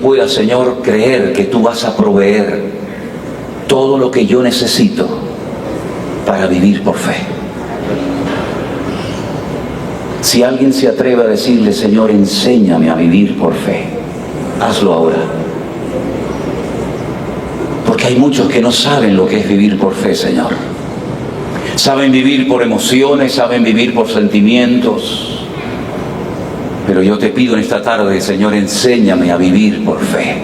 pueda, Señor, creer que tú vas a proveer todo lo que yo necesito para vivir por fe. Si alguien se atreve a decirle, Señor, enséñame a vivir por fe, hazlo ahora. Porque hay muchos que no saben lo que es vivir por fe, Señor. Saben vivir por emociones, saben vivir por sentimientos. Pero yo te pido en esta tarde, Señor, enséñame a vivir por fe.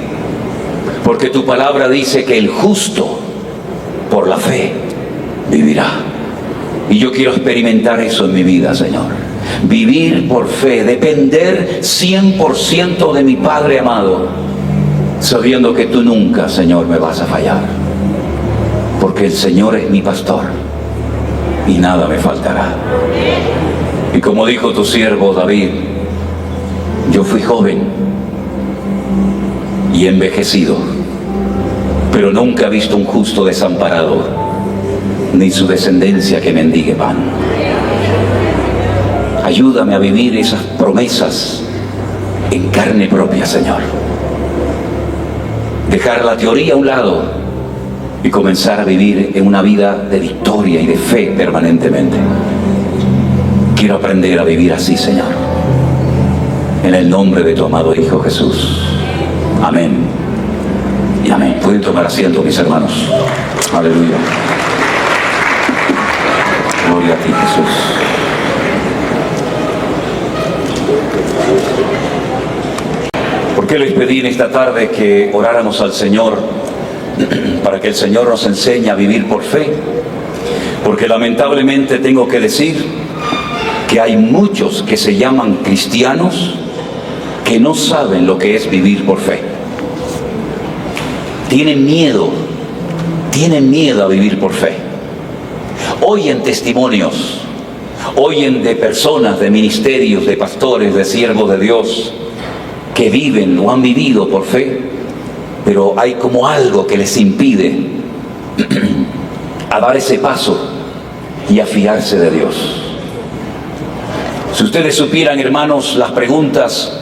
Porque tu palabra dice que el justo por la fe vivirá. Y yo quiero experimentar eso en mi vida, Señor. Vivir por fe, depender 100% de mi Padre amado, sabiendo que tú nunca, Señor, me vas a fallar. Porque el Señor es mi pastor y nada me faltará. Y como dijo tu siervo David, yo fui joven y envejecido, pero nunca he visto un justo desamparado, ni su descendencia que mendigue pan. Ayúdame a vivir esas promesas en carne propia, Señor. Dejar la teoría a un lado y comenzar a vivir en una vida de victoria y de fe permanentemente. Quiero aprender a vivir así, Señor. En el nombre de tu amado Hijo Jesús. Amén. Y amén. Pueden tomar asiento, mis hermanos. Aleluya. Gloria a ti, Jesús. ¿Por qué les pedí en esta tarde que oráramos al Señor para que el Señor nos enseñe a vivir por fe? Porque lamentablemente tengo que decir que hay muchos que se llaman cristianos que no saben lo que es vivir por fe. Tienen miedo a vivir por fe. Oyen testimonios, oyen de personas, de ministerios, de pastores, de siervos de Dios que viven o han vivido por fe, pero hay como algo que les impide a dar ese paso y a fiarse de Dios. Si ustedes supieran, hermanos, las preguntas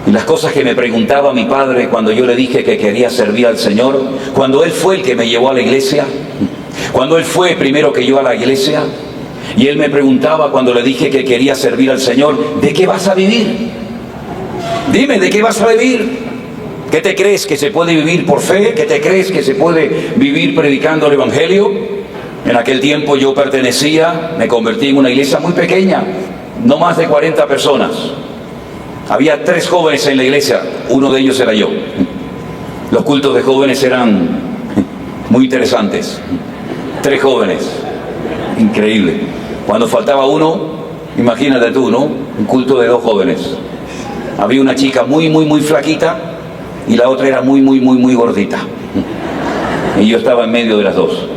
y las cosas que me preguntaba mi padre cuando yo le dije que quería servir al Señor, cuando Él fue el que me llevó a la iglesia, cuando Él fue primero que yo a la iglesia, y Él me preguntaba cuando le dije que quería servir al Señor, ¿de qué vas a vivir? Dime, ¿de qué vas a vivir? ¿Qué te crees que se puede vivir por fe? ¿Qué te crees que se puede vivir predicando el Evangelio? En aquel tiempo yo me convertí en una iglesia muy pequeña, no más de 40 personas. Había 3 jóvenes en la iglesia, uno de ellos era yo. Los cultos de jóvenes eran muy interesantes. 3 jóvenes, increíble. Cuando faltaba uno, imagínate tú, ¿no? Un culto de 2 jóvenes. Había una chica muy flaquita y la otra era muy gordita. Y yo estaba en medio de las dos.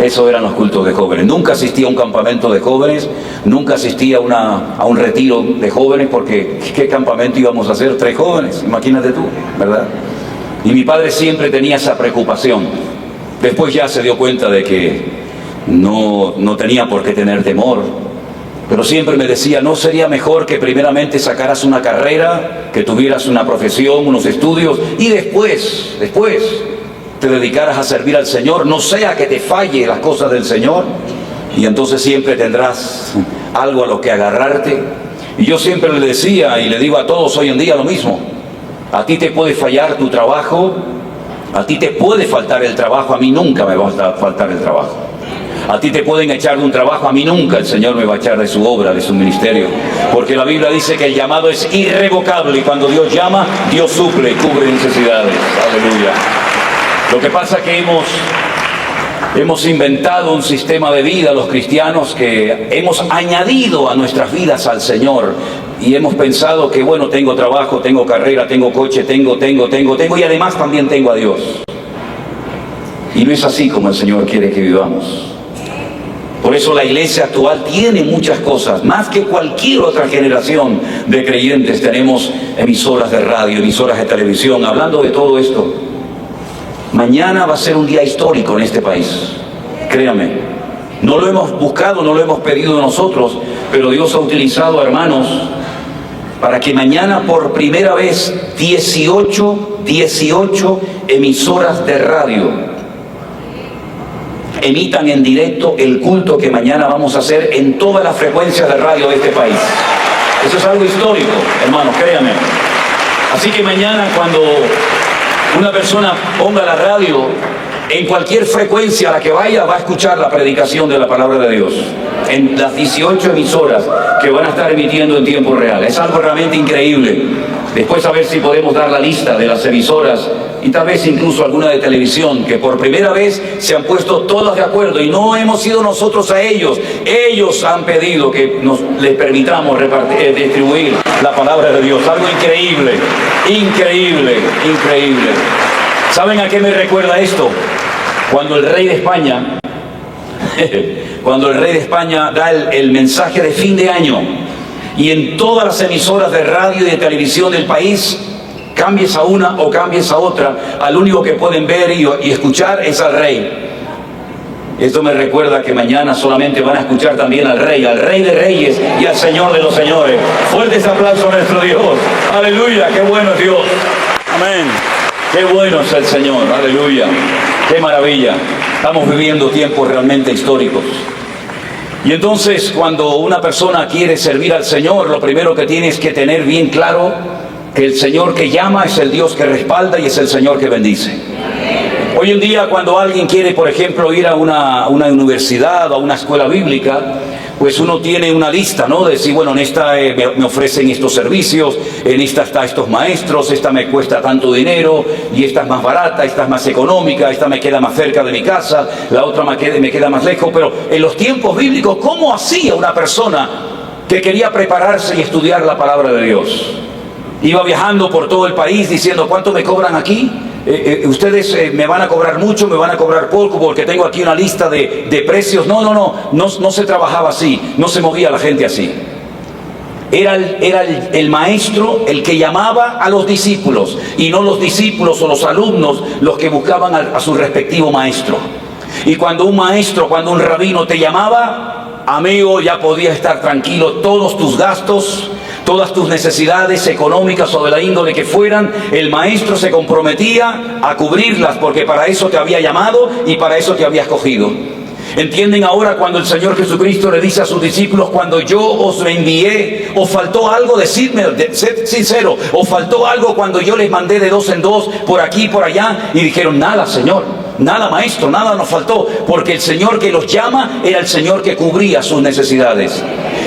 Eso eran los cultos de jóvenes. Nunca asistí a un campamento de jóvenes, nunca asistí a un retiro de jóvenes, porque ¿qué campamento íbamos a hacer? 3 jóvenes, imagínate tú, ¿verdad? Y mi padre siempre tenía esa preocupación. Después ya se dio cuenta de que no tenía por qué tener temor, pero siempre me decía, ¿no sería mejor que primeramente sacaras una carrera, que tuvieras una profesión, unos estudios, y después te dedicaras a servir al Señor, no sea que te falle las cosas del Señor, y entonces siempre tendrás algo a lo que agarrarte? Y yo siempre le decía, y le digo a todos hoy en día lo mismo: a ti te puede fallar tu trabajo, a ti te puede faltar el trabajo, a mí nunca me va a faltar el trabajo. A ti te pueden echar de un trabajo, a mí nunca el Señor me va a echar de su obra, de su ministerio, porque la Biblia dice que el llamado es irrevocable, y cuando Dios llama, Dios suple y cubre necesidades. Aleluya. Lo que pasa es que hemos inventado un sistema de vida, los cristianos, que hemos añadido a nuestras vidas al Señor, y hemos pensado que, bueno, tengo trabajo, tengo carrera, tengo coche, tengo, y además también tengo a Dios. Y no es así como el Señor quiere que vivamos. Por eso la iglesia actual tiene muchas cosas, más que cualquier otra generación de creyentes. Tenemos emisoras de radio, emisoras de televisión, hablando de todo esto. Mañana va a ser un día histórico en este país, créanme. No lo hemos buscado, no lo hemos pedido nosotros, pero Dios ha utilizado a hermanos para que mañana por primera vez 18 emisoras de radio emitan en directo el culto que mañana vamos a hacer en todas las frecuencias de radio de este país. Eso es algo histórico, hermanos, créanme. Así que mañana cuando una persona ponga la radio, en cualquier frecuencia a la que vaya, va a escuchar la predicación de la palabra de Dios. En las 18 emisoras que van a estar emitiendo en tiempo real. Es algo realmente increíble. Después a ver si podemos dar la lista de las emisoras y tal vez incluso alguna de televisión, que por primera vez se han puesto todas de acuerdo y no hemos sido nosotros a ellos. Ellos han pedido que les permitamos distribuir la palabra de Dios. Algo increíble, increíble, increíble. ¿Saben a qué me recuerda esto? Cuando el rey de España, da el mensaje de fin de año y en todas las emisoras de radio y de televisión del país, cambies a una o cambies a otra, al único que pueden ver y escuchar es al rey. Esto me recuerda que mañana solamente van a escuchar también al Rey de Reyes y al Señor de los Señores. Fuertes aplausos a nuestro Dios. Aleluya, qué bueno es Dios. Amén. Qué bueno es el Señor, aleluya, qué maravilla. Estamos viviendo tiempos realmente históricos. Y entonces cuando una persona quiere servir al Señor, lo primero que tienes que tener bien claro, que el Señor que llama es el Dios que respalda y es el Señor que bendice. Hoy en día cuando alguien quiere, por ejemplo, ir a una universidad o a una escuela bíblica, pues uno tiene una lista, ¿no? De decir, bueno, en esta me ofrecen estos servicios, en esta está estos maestros, esta me cuesta tanto dinero, y esta es más barata, esta es más económica, esta me queda más cerca de mi casa, la otra me queda más lejos. Pero en los tiempos bíblicos, ¿cómo hacía una persona que quería prepararse y estudiar la palabra de Dios? Iba viajando por todo el país diciendo, ¿cuánto me cobran aquí? Ustedes me van a cobrar mucho, me van a cobrar poco, porque tengo aquí una lista de precios. No se trabajaba así, no se movía la gente así. Era el maestro el que llamaba a los discípulos, y no los discípulos o los alumnos los que buscaban a su respectivo maestro. Y cuando un rabino te llamaba, amigo, ya podías estar tranquilo. Todos tus gastos, todas tus necesidades económicas o de la índole que fueran, el maestro se comprometía a cubrirlas, porque para eso te había llamado y para eso te había escogido. ¿Entienden ahora cuando el Señor Jesucristo le dice a sus discípulos, cuando yo os envié, os faltó algo? Decidme, sed sincero, os faltó algo cuando yo les mandé de 2 en 2, por aquí y por allá? Y dijeron, nada, Señor, nada, maestro, nada nos faltó, porque el Señor que los llama era el Señor que cubría sus necesidades.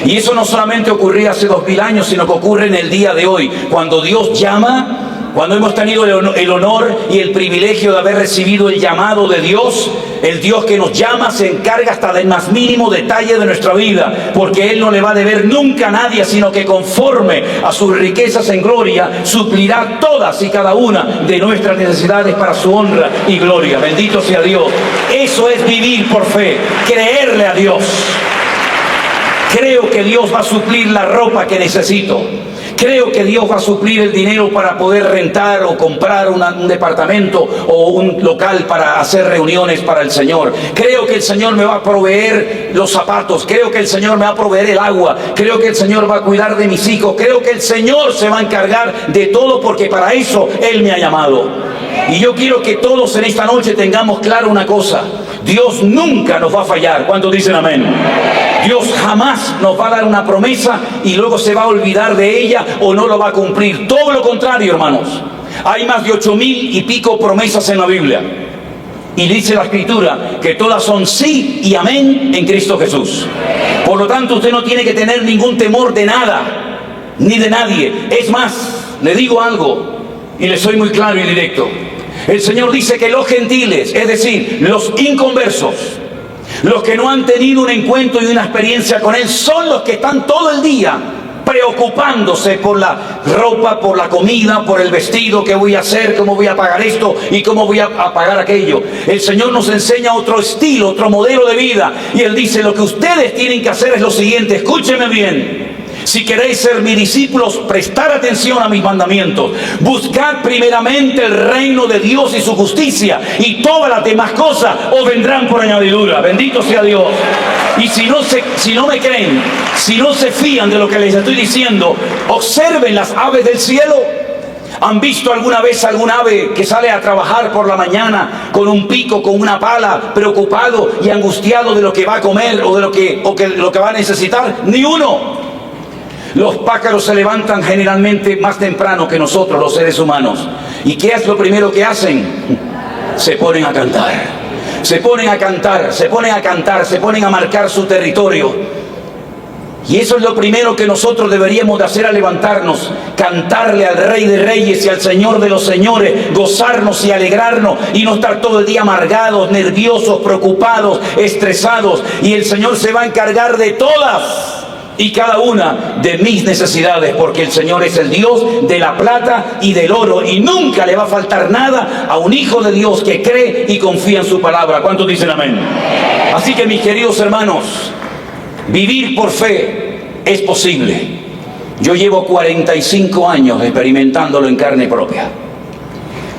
Y eso no solamente ocurría hace 2000 años, sino que ocurre en el día de hoy. Cuando Dios llama, cuando hemos tenido el honor y el privilegio de haber recibido el llamado de Dios, el Dios que nos llama se encarga hasta del más mínimo detalle de nuestra vida, porque Él no le va a deber nunca a nadie, sino que conforme a sus riquezas en gloria, suplirá todas y cada una de nuestras necesidades para su honra y gloria. Bendito sea Dios. Eso es vivir por fe, creerle a Dios. Creo que Dios va a suplir la ropa que necesito. Creo que Dios va a suplir el dinero para poder rentar o comprar un departamento o un local para hacer reuniones para el Señor. Creo que el Señor me va a proveer los zapatos. Creo que el Señor me va a proveer el agua. Creo que el Señor va a cuidar de mis hijos. Creo que el Señor se va a encargar de todo, porque para eso Él me ha llamado. Y yo quiero que todos en esta noche tengamos claro una cosa: Dios nunca nos va a fallar. ¿Cuántos dicen amén? Dios jamás nos va a dar una promesa y luego se va a olvidar de ella o no lo va a cumplir. Todo lo contrario, hermanos. Hay más de 8000 y pico promesas en la Biblia. Y dice la Escritura que todas son sí y amén en Cristo Jesús. Por lo tanto, usted no tiene que tener ningún temor de nada, ni de nadie. Es más, le digo algo y le soy muy claro y directo. El Señor dice que los gentiles, es decir, los inconversos, los que no han tenido un encuentro y una experiencia con Él, son los que están todo el día preocupándose por la ropa, por la comida, por el vestido, qué voy a hacer, cómo voy a pagar esto y cómo voy a pagar aquello. El Señor nos enseña otro estilo, otro modelo de vida, y Él dice, lo que ustedes tienen que hacer es lo siguiente, escúchenme bien. Si queréis ser mis discípulos, prestar atención a mis mandamientos. Buscad primeramente el reino de Dios y su justicia, y todas las demás cosas os vendrán por añadidura. Bendito sea Dios. Y si no me creen, si no se fían de lo que les estoy diciendo, observen las aves del cielo. ¿Han visto alguna vez algún ave que sale a trabajar por la mañana con un pico, con una pala, preocupado y angustiado de lo que va a comer o de lo que va a necesitar? Ni uno. Los pájaros se levantan generalmente más temprano que nosotros, los seres humanos. ¿Y qué es lo primero que hacen? Se ponen a cantar. Se ponen a cantar, se ponen a cantar, se ponen a marcar su territorio. Y eso es lo primero que nosotros deberíamos de hacer al levantarnos, cantarle al Rey de Reyes y al Señor de los Señores, gozarnos y alegrarnos y no estar todo el día amargados, nerviosos, preocupados, estresados. Y el Señor se va a encargar de todas y cada una de mis necesidades, porque el Señor es el Dios de la plata y del oro y nunca le va a faltar nada a un hijo de Dios que cree y confía en su palabra. ¿Cuántos dicen amén? Así que, mis queridos hermanos, vivir por fe es posible. Yo llevo 45 años experimentándolo en carne propia.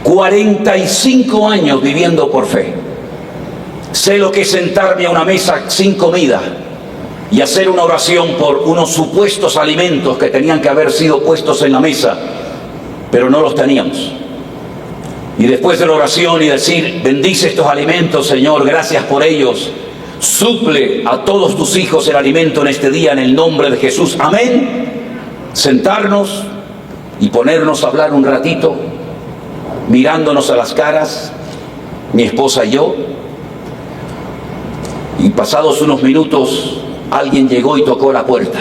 45 años viviendo por fe. Sé lo que es sentarme a una mesa sin comida y hacer una oración por unos supuestos alimentos que tenían que haber sido puestos en la mesa, pero no los teníamos. Y después de la oración y decir: bendice estos alimentos, Señor, gracias por ellos. Suple a todos tus hijos el alimento en este día en el nombre de Jesús. Amén. Sentarnos y ponernos a hablar un ratito, mirándonos a las caras, mi esposa y yo. Y pasados unos minutos, alguien llegó y tocó la puerta.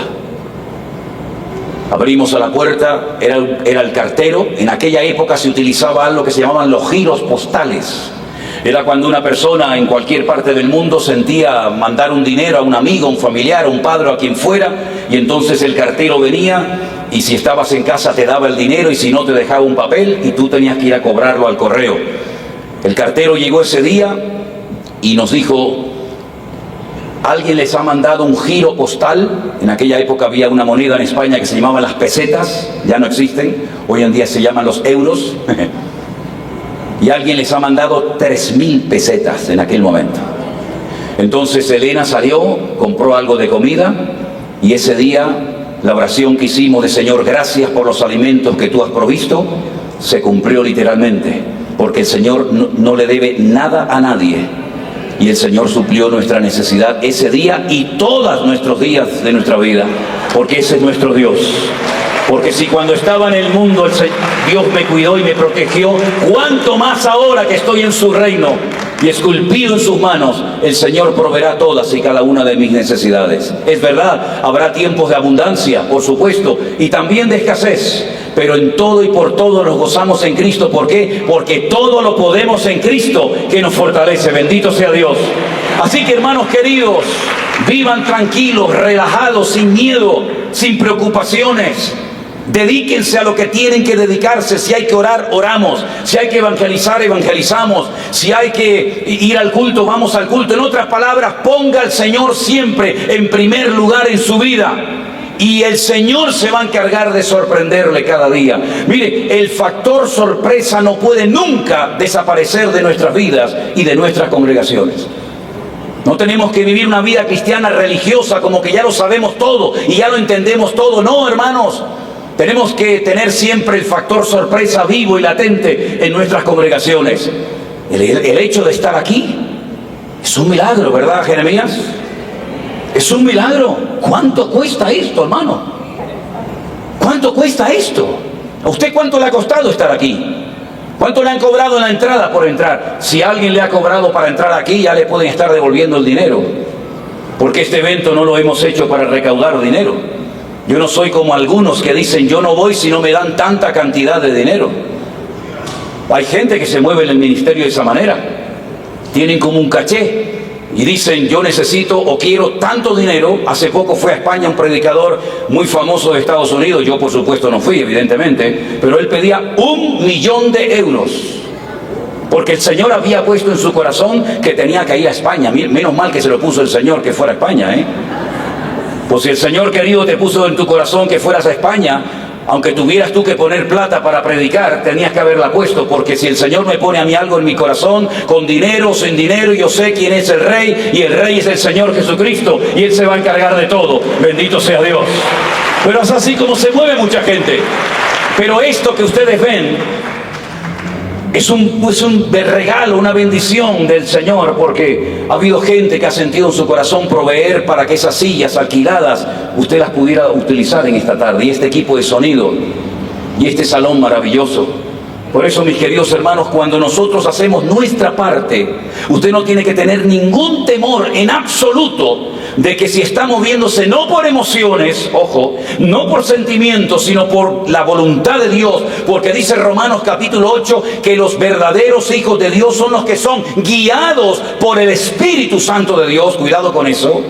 Abrimos a la puerta, era el cartero. En aquella época se utilizaba algo que se llamaban los giros postales. Era cuando una persona en cualquier parte del mundo sentía mandar un dinero a un amigo, un familiar, un padre, a quien fuera, y entonces el cartero venía y si estabas en casa te daba el dinero y si no te dejaba un papel y tú tenías que ir a cobrarlo al correo. El cartero llegó ese día y nos dijo: ¿alguien les ha mandado un giro postal? En aquella época había una moneda en España que se llamaba las pesetas, ya no existen, hoy en día se llaman los euros. Y alguien les ha mandado 3.000 pesetas en aquel momento. Entonces Elena salió, compró algo de comida y ese día la oración que hicimos de: Señor, gracias por los alimentos que tú has provisto, se cumplió literalmente, porque el Señor no le debe nada a nadie. Y el Señor suplió nuestra necesidad ese día y todos nuestros días de nuestra vida, porque ese es nuestro Dios. Porque si cuando estaba en el mundo Dios me cuidó y me protegió, ¿cuánto más ahora que estoy en su reino y esculpido en sus manos, el Señor proveerá todas y cada una de mis necesidades? Es verdad, habrá tiempos de abundancia, por supuesto, y también de escasez, pero en todo y por todo nos gozamos en Cristo. ¿Por qué? Porque todo lo podemos en Cristo que nos fortalece. Bendito sea Dios. Así que, hermanos queridos, vivan tranquilos, relajados, sin miedo, sin preocupaciones. Dedíquense a lo que tienen que dedicarse. Si hay que orar, oramos. Si hay que evangelizar, evangelizamos. Si hay que ir al culto, vamos al culto. En otras palabras, ponga al Señor siempre en primer lugar en su vida. Y el Señor se va a encargar de sorprenderle cada día. Mire, el factor sorpresa no puede nunca desaparecer de nuestras vidas y de nuestras congregaciones. No tenemos que vivir una vida cristiana religiosa como que ya lo sabemos todo y ya lo entendemos todo. No, hermanos. Tenemos que tener siempre el factor sorpresa vivo y latente en nuestras congregaciones. El hecho de estar aquí es un milagro, ¿verdad, Jeremías? Es un milagro. ¿Cuánto cuesta esto, hermano? ¿Cuánto cuesta esto? ¿A usted cuánto le ha costado estar aquí? ¿Cuánto le han cobrado en la entrada por entrar? Si alguien le ha cobrado para entrar aquí, ya le pueden estar devolviendo el dinero. Porque este evento no lo hemos hecho para recaudar dinero. Yo no soy como algunos que dicen: yo no voy si no me dan tanta cantidad de dinero. Hay gente que se mueve en el ministerio de esa manera. Tienen como un caché y dicen: yo necesito o quiero tanto dinero. Hace poco fue a España un predicador muy famoso de Estados Unidos. Yo por supuesto no fui, evidentemente, pero él pedía 1.000.000 de euros. Porque el Señor había puesto en su corazón que tenía que ir a España. Menos mal que se lo puso el Señor que fuera a España, Pues si el Señor querido te puso en tu corazón que fueras a España, aunque tuvieras tú que poner plata para predicar, tenías que haberla puesto, porque si el Señor me pone a mí algo en mi corazón, con dinero o sin dinero, yo sé quién es el Rey, y el Rey es el Señor Jesucristo, y Él se va a encargar de todo. Bendito sea Dios. Pero es así como se mueve mucha gente. Pero esto que ustedes ven es un regalo, una bendición del Señor, porque ha habido gente que ha sentido en su corazón proveer para que esas sillas alquiladas usted las pudiera utilizar en esta tarde, y este equipo de sonido y este salón maravilloso. Por eso, mis queridos hermanos, cuando nosotros hacemos nuestra parte, usted no tiene que tener ningún temor en absoluto de que si está moviéndose no por emociones, ojo, no por sentimientos, sino por la voluntad de Dios, porque dice Romanos capítulo 8 que los verdaderos hijos de Dios son los que son guiados por el Espíritu Santo de Dios. Cuidado con eso.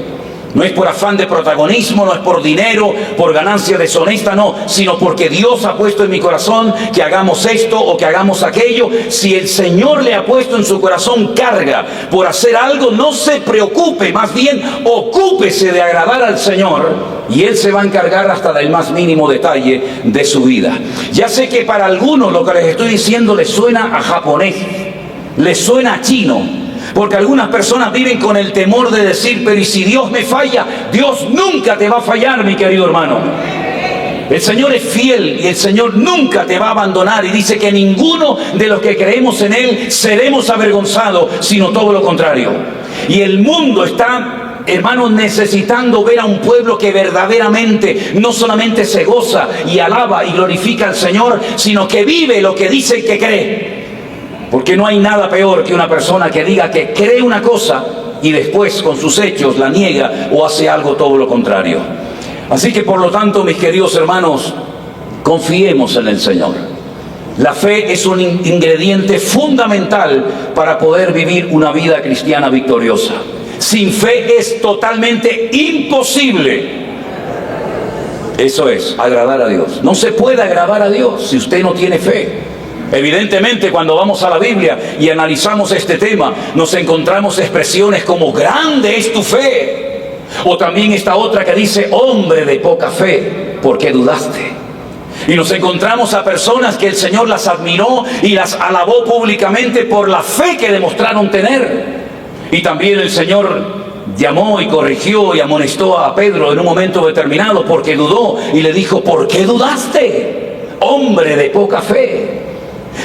No es por afán de protagonismo, no es por dinero, por ganancia deshonesta, no, sino porque Dios ha puesto en mi corazón que hagamos esto o que hagamos aquello. Si el Señor le ha puesto en su corazón carga por hacer algo, no se preocupe, más bien ocúpese de agradar al Señor, y Él se va a encargar hasta del más mínimo detalle de su vida. Ya sé que para algunos lo que les estoy diciendo les suena a japonés, les suena a chino, porque algunas personas viven con el temor de decir, pero ¿y si Dios me falla? Dios nunca te va a fallar, mi querido hermano. El Señor es fiel y el Señor nunca te va a abandonar, y dice que ninguno de los que creemos en Él seremos avergonzados, sino todo lo contrario. Y el mundo está, hermanos, necesitando ver a un pueblo que verdaderamente no solamente se goza y alaba y glorifica al Señor, sino que vive lo que dice que cree. Porque no hay nada peor que una persona que diga que cree una cosa y después con sus hechos la niega o hace algo todo lo contrario. Así que por lo tanto, mis queridos hermanos, confiemos en el Señor. La fe es un ingrediente fundamental para poder vivir una vida cristiana victoriosa. Sin fe es totalmente imposible. Eso es, agradar a Dios. No se puede agradar a Dios si usted no tiene fe. Evidentemente, cuando vamos a la Biblia y analizamos este tema, nos encontramos expresiones como grande es tu fe, o también esta otra que dice hombre de poca fe, ¿por qué dudaste? Y nos encontramos a personas que el Señor las admiró y las alabó públicamente por la fe que demostraron tener. Y también el Señor llamó y corrigió y amonestó a Pedro en un momento determinado porque dudó, y le dijo, ¿por qué dudaste? Hombre de poca fe.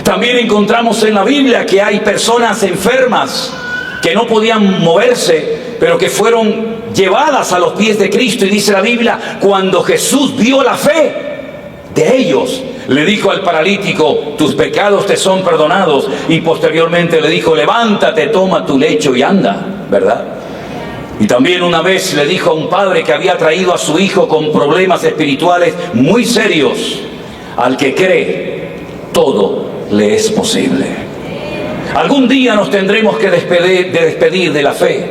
También encontramos en la Biblia que hay personas enfermas que no podían moverse, pero que fueron llevadas a los pies de Cristo, y dice la Biblia, cuando Jesús vio la fe de ellos, le dijo al paralítico, tus pecados te son perdonados, y posteriormente le dijo, levántate, toma tu lecho y anda, ¿verdad? Y también una vez le dijo a un padre que había traído a su hijo con problemas espirituales muy serios, al que cree, todo le es posible. Algún día nos tendremos que despedir de la fe.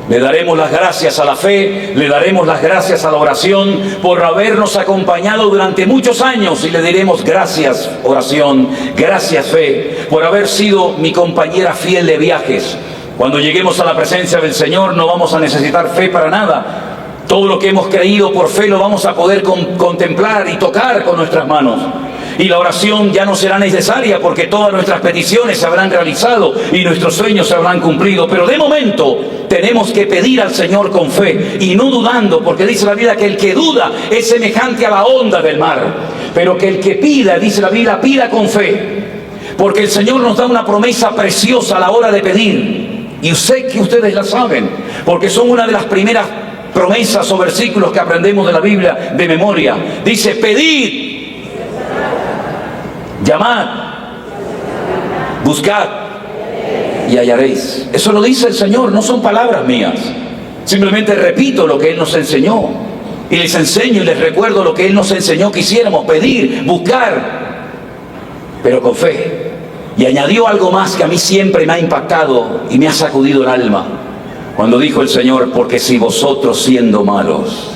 Le daremos las gracias a la fe, le daremos las gracias a la oración por habernos acompañado durante muchos años, y le diremos gracias oración, gracias fe, por haber sido mi compañera fiel de viajes. Cuando lleguemos a la presencia del Señor no vamos a necesitar fe para nada. Todo lo que hemos creído por fe lo vamos a poder contemplar y tocar con nuestras manos. Y la oración ya no será necesaria, porque todas nuestras peticiones se habrán realizado y nuestros sueños se habrán cumplido. Pero de momento tenemos que pedir al Señor con fe y no dudando, porque dice la Biblia que el que duda es semejante a la onda del mar. Pero que el que pida, dice la Biblia, pida con fe, porque el Señor nos da una promesa preciosa a la hora de pedir. Y sé que ustedes la saben, porque son una de las primeras promesas o versículos que aprendemos de la Biblia de memoria. Dice, pedid, llamad, buscad y hallaréis. Eso lo dice el Señor, no son palabras mías. Simplemente repito lo que Él nos enseñó, y les enseño y les recuerdo lo que Él nos enseñó que hiciéramos: pedir, buscar, pero con fe. Y añadió algo más que a mí siempre me ha impactado y me ha sacudido el alma, cuando dijo el Señor, porque si vosotros siendo malos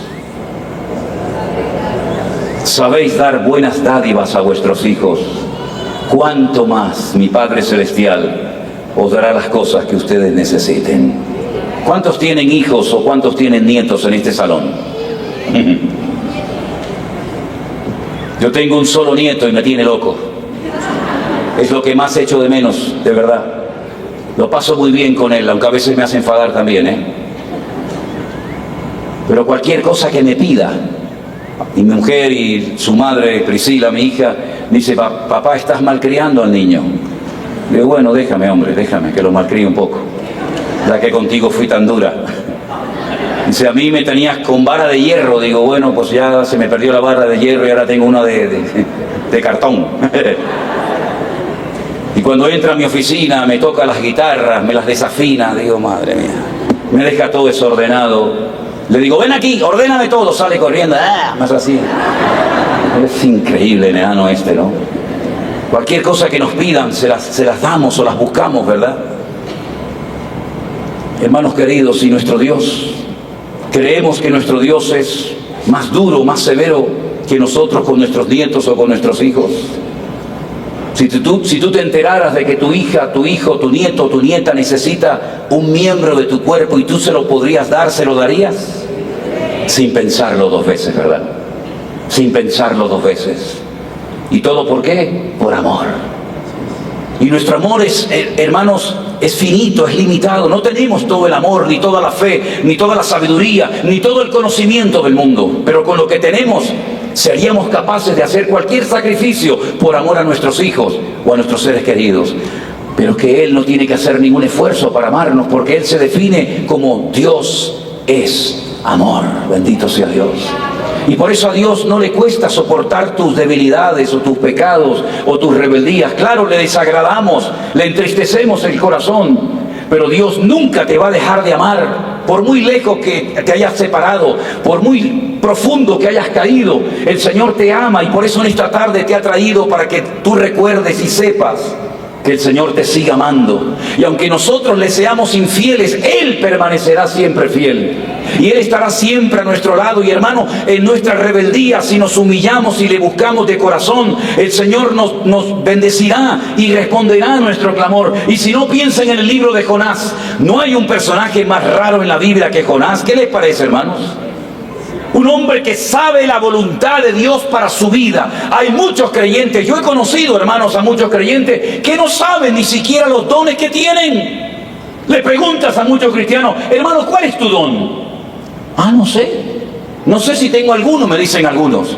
sabéis dar buenas dádivas a vuestros hijos, cuánto más mi Padre Celestial os dará las cosas que ustedes necesiten. ¿Cuántos tienen hijos o cuántos tienen nietos en este salón? Yo tengo un solo nieto y me tiene loco. Es lo que más echo de menos, de verdad. Lo paso muy bien con él, aunque a veces me hace enfadar también, ¿eh? Pero cualquier cosa que me pida, y mi mujer y su madre, Priscila, mi hija, dice, papá, estás malcriando al niño. Le digo, bueno, déjame, hombre, déjame que lo malcríe un poco, ya que contigo fui tan dura. Dice, a mí me tenías con vara de hierro. Digo, bueno, pues ya se me perdió la vara de hierro y ahora tengo una de cartón. Y cuando entra a mi oficina, me toca las guitarras, me las desafina. Digo, madre mía, me deja todo desordenado. Le digo, ven aquí, ordéname todo. Sale corriendo, más así. Es increíble el enano este, ¿no? Cualquier cosa que nos pidan, se las damos o las buscamos, ¿verdad? Hermanos queridos, y nuestro Dios, creemos que nuestro Dios es más duro, más severo que nosotros con nuestros nietos o con nuestros hijos. Si tú te enteraras de que tu hija, tu hijo, tu nieto, tu nieta necesita un miembro de tu cuerpo y tú se lo podrías dar, ¿se lo darías? Sin pensarlo dos veces, ¿verdad? Sin pensarlo dos veces. ¿Y todo por qué? Por amor. Y nuestro amor es, hermanos, es finito, es limitado. No tenemos todo el amor, ni toda la fe, ni toda la sabiduría, ni todo el conocimiento del mundo. Pero con lo que tenemos, seríamos capaces de hacer cualquier sacrificio por amor a nuestros hijos o a nuestros seres queridos. Pero que Él no tiene que hacer ningún esfuerzo para amarnos, porque Él se define como Dios es amor. Bendito sea Dios. Y por eso a Dios no le cuesta soportar tus debilidades o tus pecados o tus rebeldías. Claro, le desagradamos, le entristecemos el corazón, pero Dios nunca te va a dejar de amar. Por muy lejos que te hayas separado, por muy profundo que hayas caído, el Señor te ama, y por eso en esta tarde te ha traído para que tú recuerdes y sepas que el Señor te sigue amando. Y aunque nosotros le seamos infieles, Él permanecerá siempre fiel. Y Él estará siempre a nuestro lado. Y hermano, en nuestra rebeldía, si nos humillamos y le buscamos de corazón, el Señor nos bendecirá y responderá a nuestro clamor. Y si no, piensen en el libro de Jonás. No hay un personaje más raro en la Biblia que Jonás. ¿Qué les parece, hermanos? Un hombre que sabe la voluntad de Dios para su vida. Hay muchos creyentes, yo he conocido, hermanos, a muchos creyentes que no saben ni siquiera los dones que tienen. Le preguntas a muchos cristianos, hermano, ¿cuál es tu don? No sé. No sé si tengo alguno, me dicen algunos.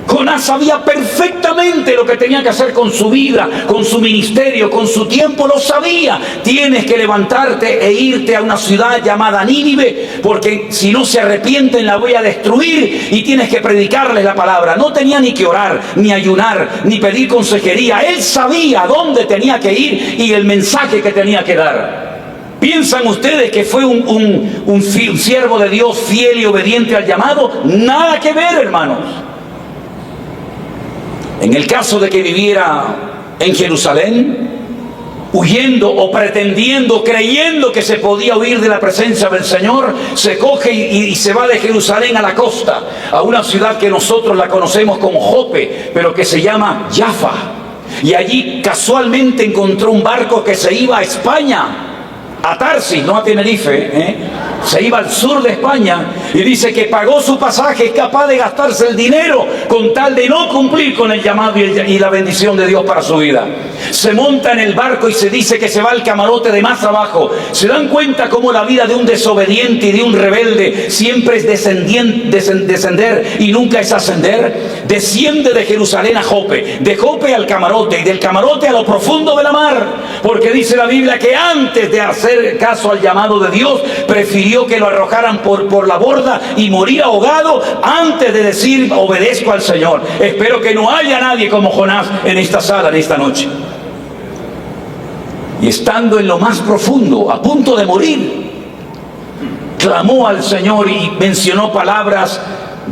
Jonás sabía perfectamente lo que tenía que hacer con su vida, con su ministerio, con su tiempo, lo sabía. Tienes que levantarte e irte a una ciudad llamada Nínive, porque si no se arrepienten la voy a destruir, y tienes que predicarles la palabra. No tenía ni que orar, ni ayunar, ni pedir consejería. Él sabía dónde tenía que ir y el mensaje que tenía que dar. ¿Piensan ustedes que fue un siervo de Dios fiel y obediente al llamado? Nada que ver, hermanos. En el caso de que viviera en Jerusalén, huyendo o pretendiendo, creyendo que se podía huir de la presencia del Señor, se coge y se va de Jerusalén a la costa, a una ciudad que nosotros la conocemos como Jope, pero que se llama Jaffa. Y allí casualmente encontró un barco que se iba a España, a Tarsis, no a Tenerife, se iba al sur de España, y dice que pagó su pasaje, es capaz de gastarse el dinero con tal de no cumplir con el llamado y la bendición de Dios para su vida. Se monta en el barco y se dice que se va al camarote de más abajo. ¿Se dan cuenta cómo la vida de un desobediente y de un rebelde siempre es descender y nunca es ascender? Desciende de Jerusalén a Jope, de Jope al camarote, y del camarote a lo profundo de la mar, porque dice la Biblia que antes de hacer caso al llamado de Dios, prefirió que lo arrojaran por la borda y morir ahogado antes de decir obedezco al Señor. Espero que no haya nadie como Jonás en esta sala, en esta noche. Y estando en lo más profundo, a punto de morir, clamó al Señor y mencionó palabras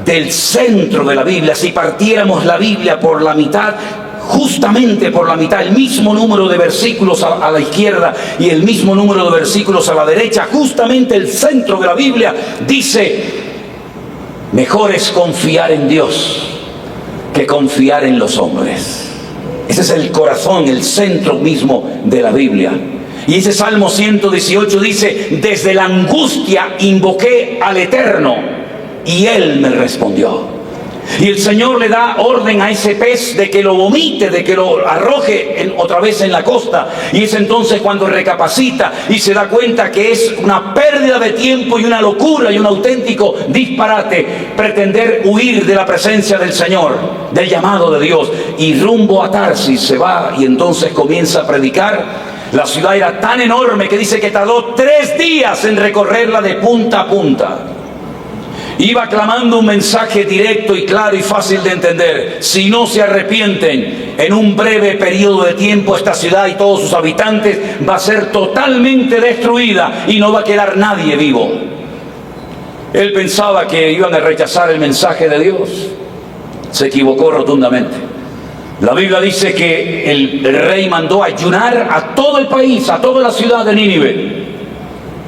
del centro de la Biblia. Si partiéramos la Biblia por la mitad, justamente por la mitad, el mismo número de versículos a la izquierda y el mismo número de versículos a la derecha, justamente el centro de la Biblia dice: mejor es confiar en Dios que confiar en los hombres. Ese es el corazón, el centro mismo de la Biblia. Y ese Salmo 118 dice: desde la angustia invoqué al Eterno y Él me respondió. Y el Señor le da orden a ese pez de que lo vomite, de que lo arroje otra vez en la costa. Y es entonces cuando recapacita y se da cuenta que es una pérdida de tiempo y una locura y un auténtico disparate pretender huir de la presencia del Señor, del llamado de Dios. Y rumbo a Tarsis se va y entonces comienza a predicar. La ciudad era tan enorme que dice que tardó 3 días en recorrerla de punta a punta. Iba clamando un mensaje directo y claro y fácil de entender. Si no se arrepienten, en un breve periodo de tiempo esta ciudad y todos sus habitantes va a ser totalmente destruida y no va a quedar nadie vivo. Él pensaba que iban a rechazar el mensaje de Dios. Se equivocó rotundamente. La Biblia dice que el rey mandó ayunar a todo el país, a toda la ciudad de Nínive.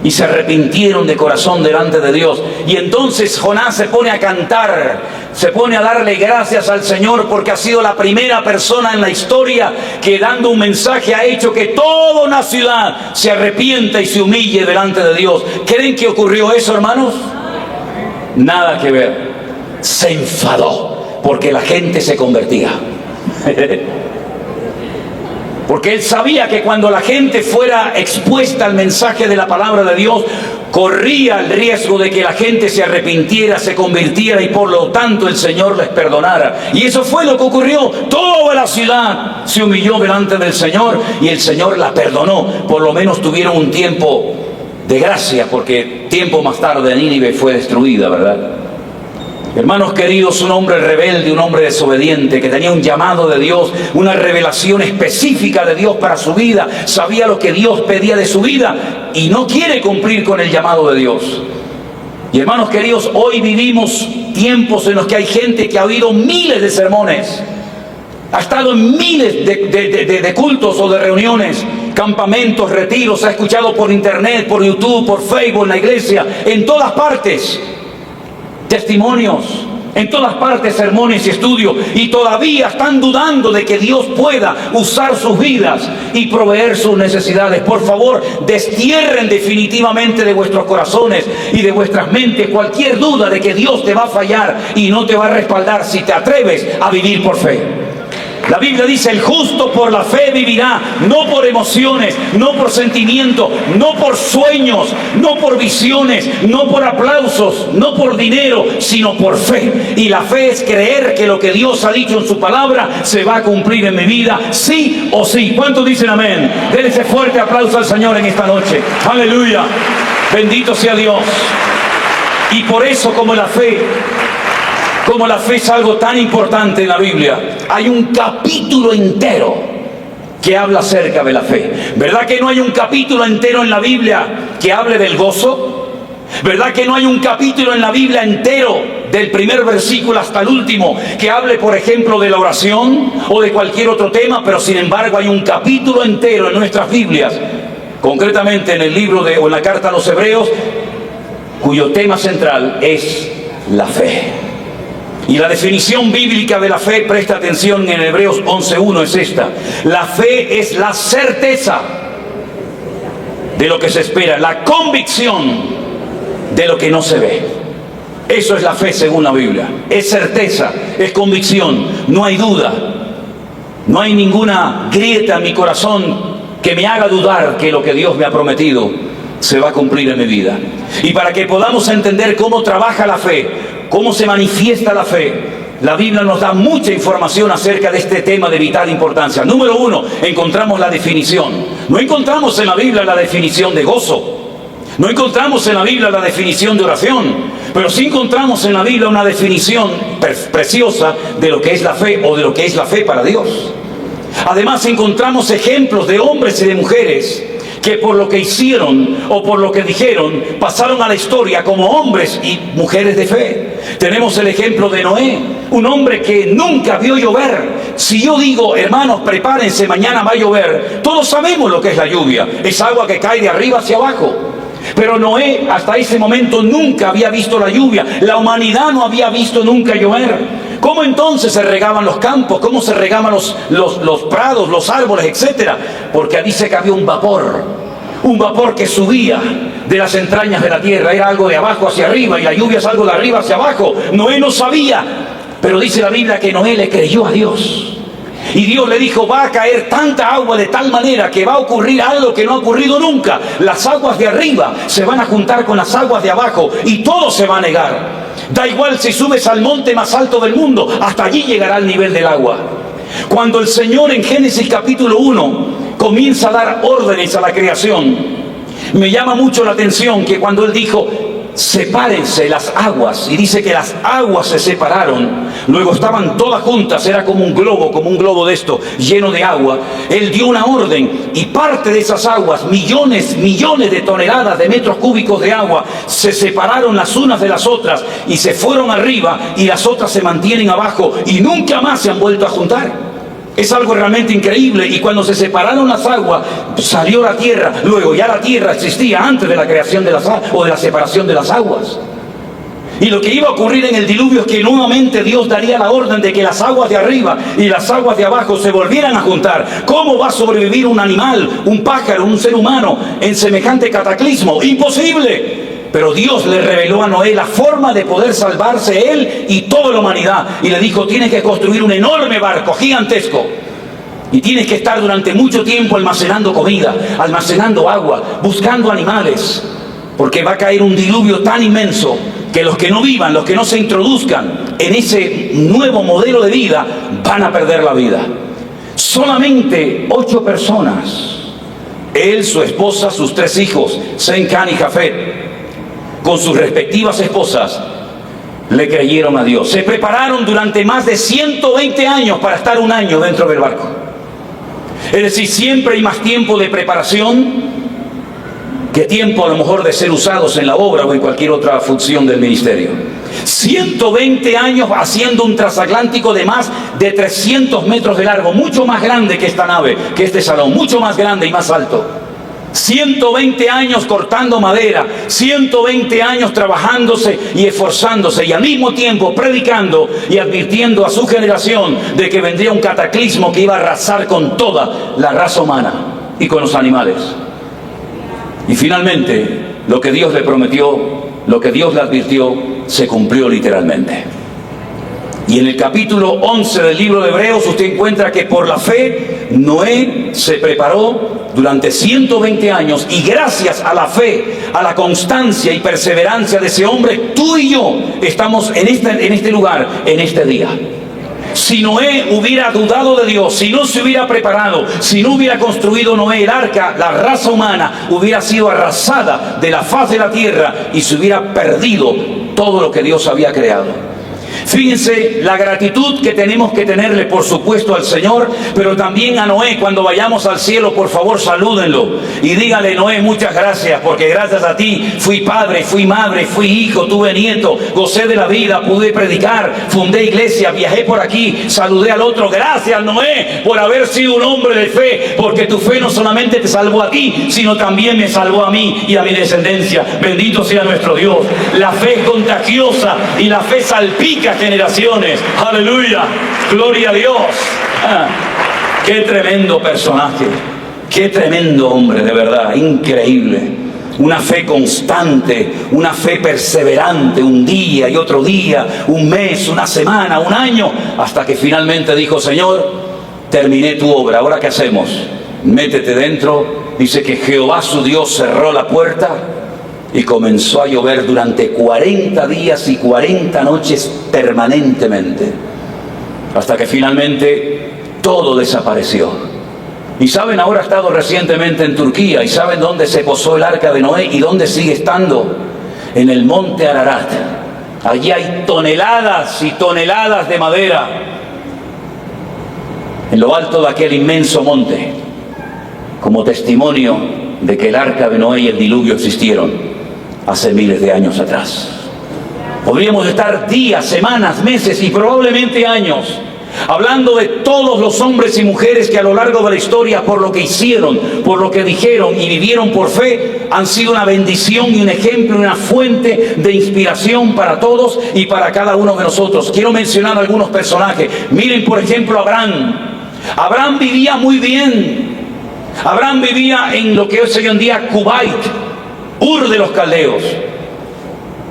Y se arrepintieron de corazón delante de Dios. Y entonces Jonás se pone a cantar, se pone a darle gracias al Señor porque ha sido la primera persona en la historia que dando un mensaje ha hecho que toda una ciudad se arrepienta y se humille delante de Dios. ¿Creen que ocurrió eso, hermanos? Nada que ver. Se enfadó porque la gente se convertía. Porque él sabía que cuando la gente fuera expuesta al mensaje de la palabra de Dios, corría el riesgo de que la gente se arrepintiera, se convirtiera y por lo tanto el Señor les perdonara. Y eso fue lo que ocurrió. Toda la ciudad se humilló delante del Señor y el Señor la perdonó. Por lo menos tuvieron un tiempo de gracia, porque tiempo más tarde Nínive fue destruida, ¿verdad? Hermanos queridos, un hombre rebelde, un hombre desobediente, que tenía un llamado de Dios, una revelación específica de Dios para su vida, sabía lo que Dios pedía de su vida y no quiere cumplir con el llamado de Dios. Y hermanos queridos, hoy vivimos tiempos en los que hay gente que ha oído miles de sermones, ha estado en miles de cultos o de reuniones, campamentos, retiros, ha escuchado por internet, por YouTube, por Facebook, en la iglesia, en todas partes. Testimonios, en todas partes sermones y estudios, y todavía están dudando de que Dios pueda usar sus vidas y proveer sus necesidades. Por favor, destierren definitivamente de vuestros corazones y de vuestras mentes cualquier duda de que Dios te va a fallar y no te va a respaldar si te atreves a vivir por fe. La Biblia dice: el justo por la fe vivirá, no por emociones, no por sentimientos, no por sueños, no por visiones, no por aplausos, no por dinero, sino por fe. Y la fe es creer que lo que Dios ha dicho en su palabra se va a cumplir en mi vida, sí o sí. ¿Cuántos dicen amén? Denle ese fuerte aplauso al Señor en esta noche. Aleluya. Bendito sea Dios. Y por eso, como la fe es algo tan importante en la Biblia, hay un capítulo entero que habla acerca de la fe. ¿Verdad que no hay un capítulo entero en la Biblia que hable del gozo? ¿Verdad que no hay un capítulo en la Biblia entero, del primer versículo hasta el último, que hable, por ejemplo, de la oración o de cualquier otro tema? Pero sin embargo hay un capítulo entero en nuestras Biblias, concretamente en el libro o en la carta a los Hebreos, cuyo tema central es la fe. Y la definición bíblica de la fe, presta atención, en Hebreos 11:1 es esta: la fe es la certeza de lo que se espera, la convicción de lo que no se ve. Eso es la fe según la Biblia. Es certeza, es convicción, no hay duda, no hay ninguna grieta en mi corazón que me haga dudar que lo que Dios me ha prometido se va a cumplir en mi vida. Y para que podamos entender cómo trabaja la fe, cómo se manifiesta la fe, la Biblia nos da mucha información acerca de este tema de vital importancia. Número 1, encontramos la definición. No encontramos en la Biblia la definición de gozo, no encontramos en la Biblia la definición de oración, pero sí encontramos en la Biblia una definición preciosa de lo que es la fe, o de lo que es la fe para Dios. Además encontramos ejemplos de hombres y de mujeres que por lo que hicieron o por lo que dijeron pasaron a la historia como hombres y mujeres de fe. Tenemos el ejemplo de Noé, un hombre que nunca vio llover. Si yo digo: hermanos, prepárense, mañana va a llover, todos sabemos lo que es la lluvia, es agua que cae de arriba hacia abajo. Pero Noé hasta ese momento nunca había visto la lluvia, la humanidad no había visto nunca llover. ¿Cómo entonces se regaban los campos? ¿Cómo se regaban los prados, los árboles, etcétera? Porque dice que había un vapor que subía de las entrañas de la tierra. Era algo de abajo hacia arriba y la lluvia es algo de arriba hacia abajo. Noé no sabía Pero dice la Biblia que Noé le creyó a Dios. Y Dios le dijo, va a caer tanta agua de tal manera que va a ocurrir algo que no ha ocurrido nunca. Las aguas de arriba se van a juntar con las aguas de abajo y todo se va a negar. Da igual si subes al monte más alto del mundo, hasta allí llegará el nivel del agua. Cuando el Señor en Génesis capítulo 1 comienza a dar órdenes a la creación, me llama mucho la atención que cuando Él dijo, sepárense las aguas, y dice que las aguas se separaron, luego estaban todas juntas, era como un globo de esto, lleno de agua. Él dio una orden y parte de esas aguas, millones de toneladas de metros cúbicos de agua, se separaron las unas de las otras y se fueron arriba, y las otras se mantienen abajo y nunca más se han vuelto a juntar. Es algo realmente increíble. Y cuando se separaron las aguas, salió la tierra. Luego ya la tierra existía antes de la creación de las aguas, o de la separación de las aguas. Y lo que iba a ocurrir en el diluvio es que nuevamente Dios daría la orden de que las aguas de arriba y las aguas de abajo se volvieran a juntar. ¿Cómo va a sobrevivir un animal, un pájaro, un ser humano en semejante cataclismo? ¡Imposible! Pero Dios le reveló a Noé la forma de poder salvarse él y toda la humanidad. Y le dijo, tienes que construir un enorme barco, gigantesco. Y tienes que estar durante mucho tiempo almacenando comida, almacenando agua, buscando animales. Porque va a caer un diluvio tan inmenso que los que no vivan, los que no se introduzcan en ese nuevo modelo de vida, van a perder la vida. Solamente 8 personas, él, su esposa, sus 3 hijos, Sem, Cam y Jafet, con sus respectivas esposas, le creyeron a Dios. Se prepararon durante más de 120 años para estar un año dentro del barco. Es decir, siempre hay más tiempo de preparación que tiempo a lo mejor de ser usados en la obra o en cualquier otra función del ministerio. 120 años haciendo un transatlántico de más de 300 metros de largo, mucho más grande que esta nave, que este salón, mucho más grande y más alto. 120 años cortando madera, 120 años trabajándose y esforzándose, y al mismo tiempo predicando y advirtiendo a su generación de que vendría un cataclismo que iba a arrasar con toda la raza humana y con los animales. Y finalmente, lo que Dios le prometió, lo que Dios le advirtió, se cumplió literalmente. Y en el capítulo 11 del libro de Hebreos usted encuentra que por la fe Noé se preparó durante 120 años, y gracias a la fe, a la constancia y perseverancia de ese hombre, tú y yo estamos en este lugar, en este día. Si Noé hubiera dudado de Dios, si no se hubiera preparado, si no hubiera construido Noé el arca, la raza humana hubiera sido arrasada de la faz de la tierra y se hubiera perdido todo lo que Dios había creado. Fíjense la gratitud que tenemos que tenerle, por supuesto, al Señor, pero también a Noé. Cuando vayamos al cielo, por favor, salúdenlo y díganle: Noé, muchas gracias, porque gracias a ti fui padre, fui madre, fui hijo, tuve nieto, gocé de la vida, pude predicar, fundé iglesia, viajé por aquí, saludé al otro. Gracias, Noé, por haber sido un hombre de fe, porque tu fe no solamente te salvó a ti, sino también me salvó a mí y a mi descendencia. Bendito sea nuestro Dios. La fe es contagiosa y la fe salpica generaciones. Aleluya, gloria a Dios. Qué tremendo personaje, qué tremendo hombre, de verdad, increíble. Una fe constante, una fe perseverante, un día y otro día, un mes, una semana, un año, hasta que finalmente dijo: Señor, terminé tu obra, ¿ahora qué hacemos? Métete dentro. Dice que Jehová su Dios cerró la puerta y comenzó a llover durante 40 días y 40 noches permanentemente, hasta que finalmente todo desapareció. Y saben, ahora he estado recientemente en Turquía, y saben dónde se posó el arca de Noé y dónde sigue estando: en el monte Ararat. Allí hay toneladas y toneladas de madera en lo alto de aquel inmenso monte, como testimonio de que el arca de Noé y el diluvio existieron hace miles de años atrás. Podríamos estar días, semanas, meses y probablemente años hablando de todos los hombres y mujeres que a lo largo de la historia, por lo que hicieron, por lo que dijeron y vivieron por fe, han sido una bendición y un ejemplo y una fuente de inspiración para todos y para cada uno de nosotros. Quiero mencionar algunos personajes. Miren, por ejemplo, Abraham. Abraham vivía muy bien. Abraham vivía en lo que es hoy en día Kuwait, Ur de los Caldeos.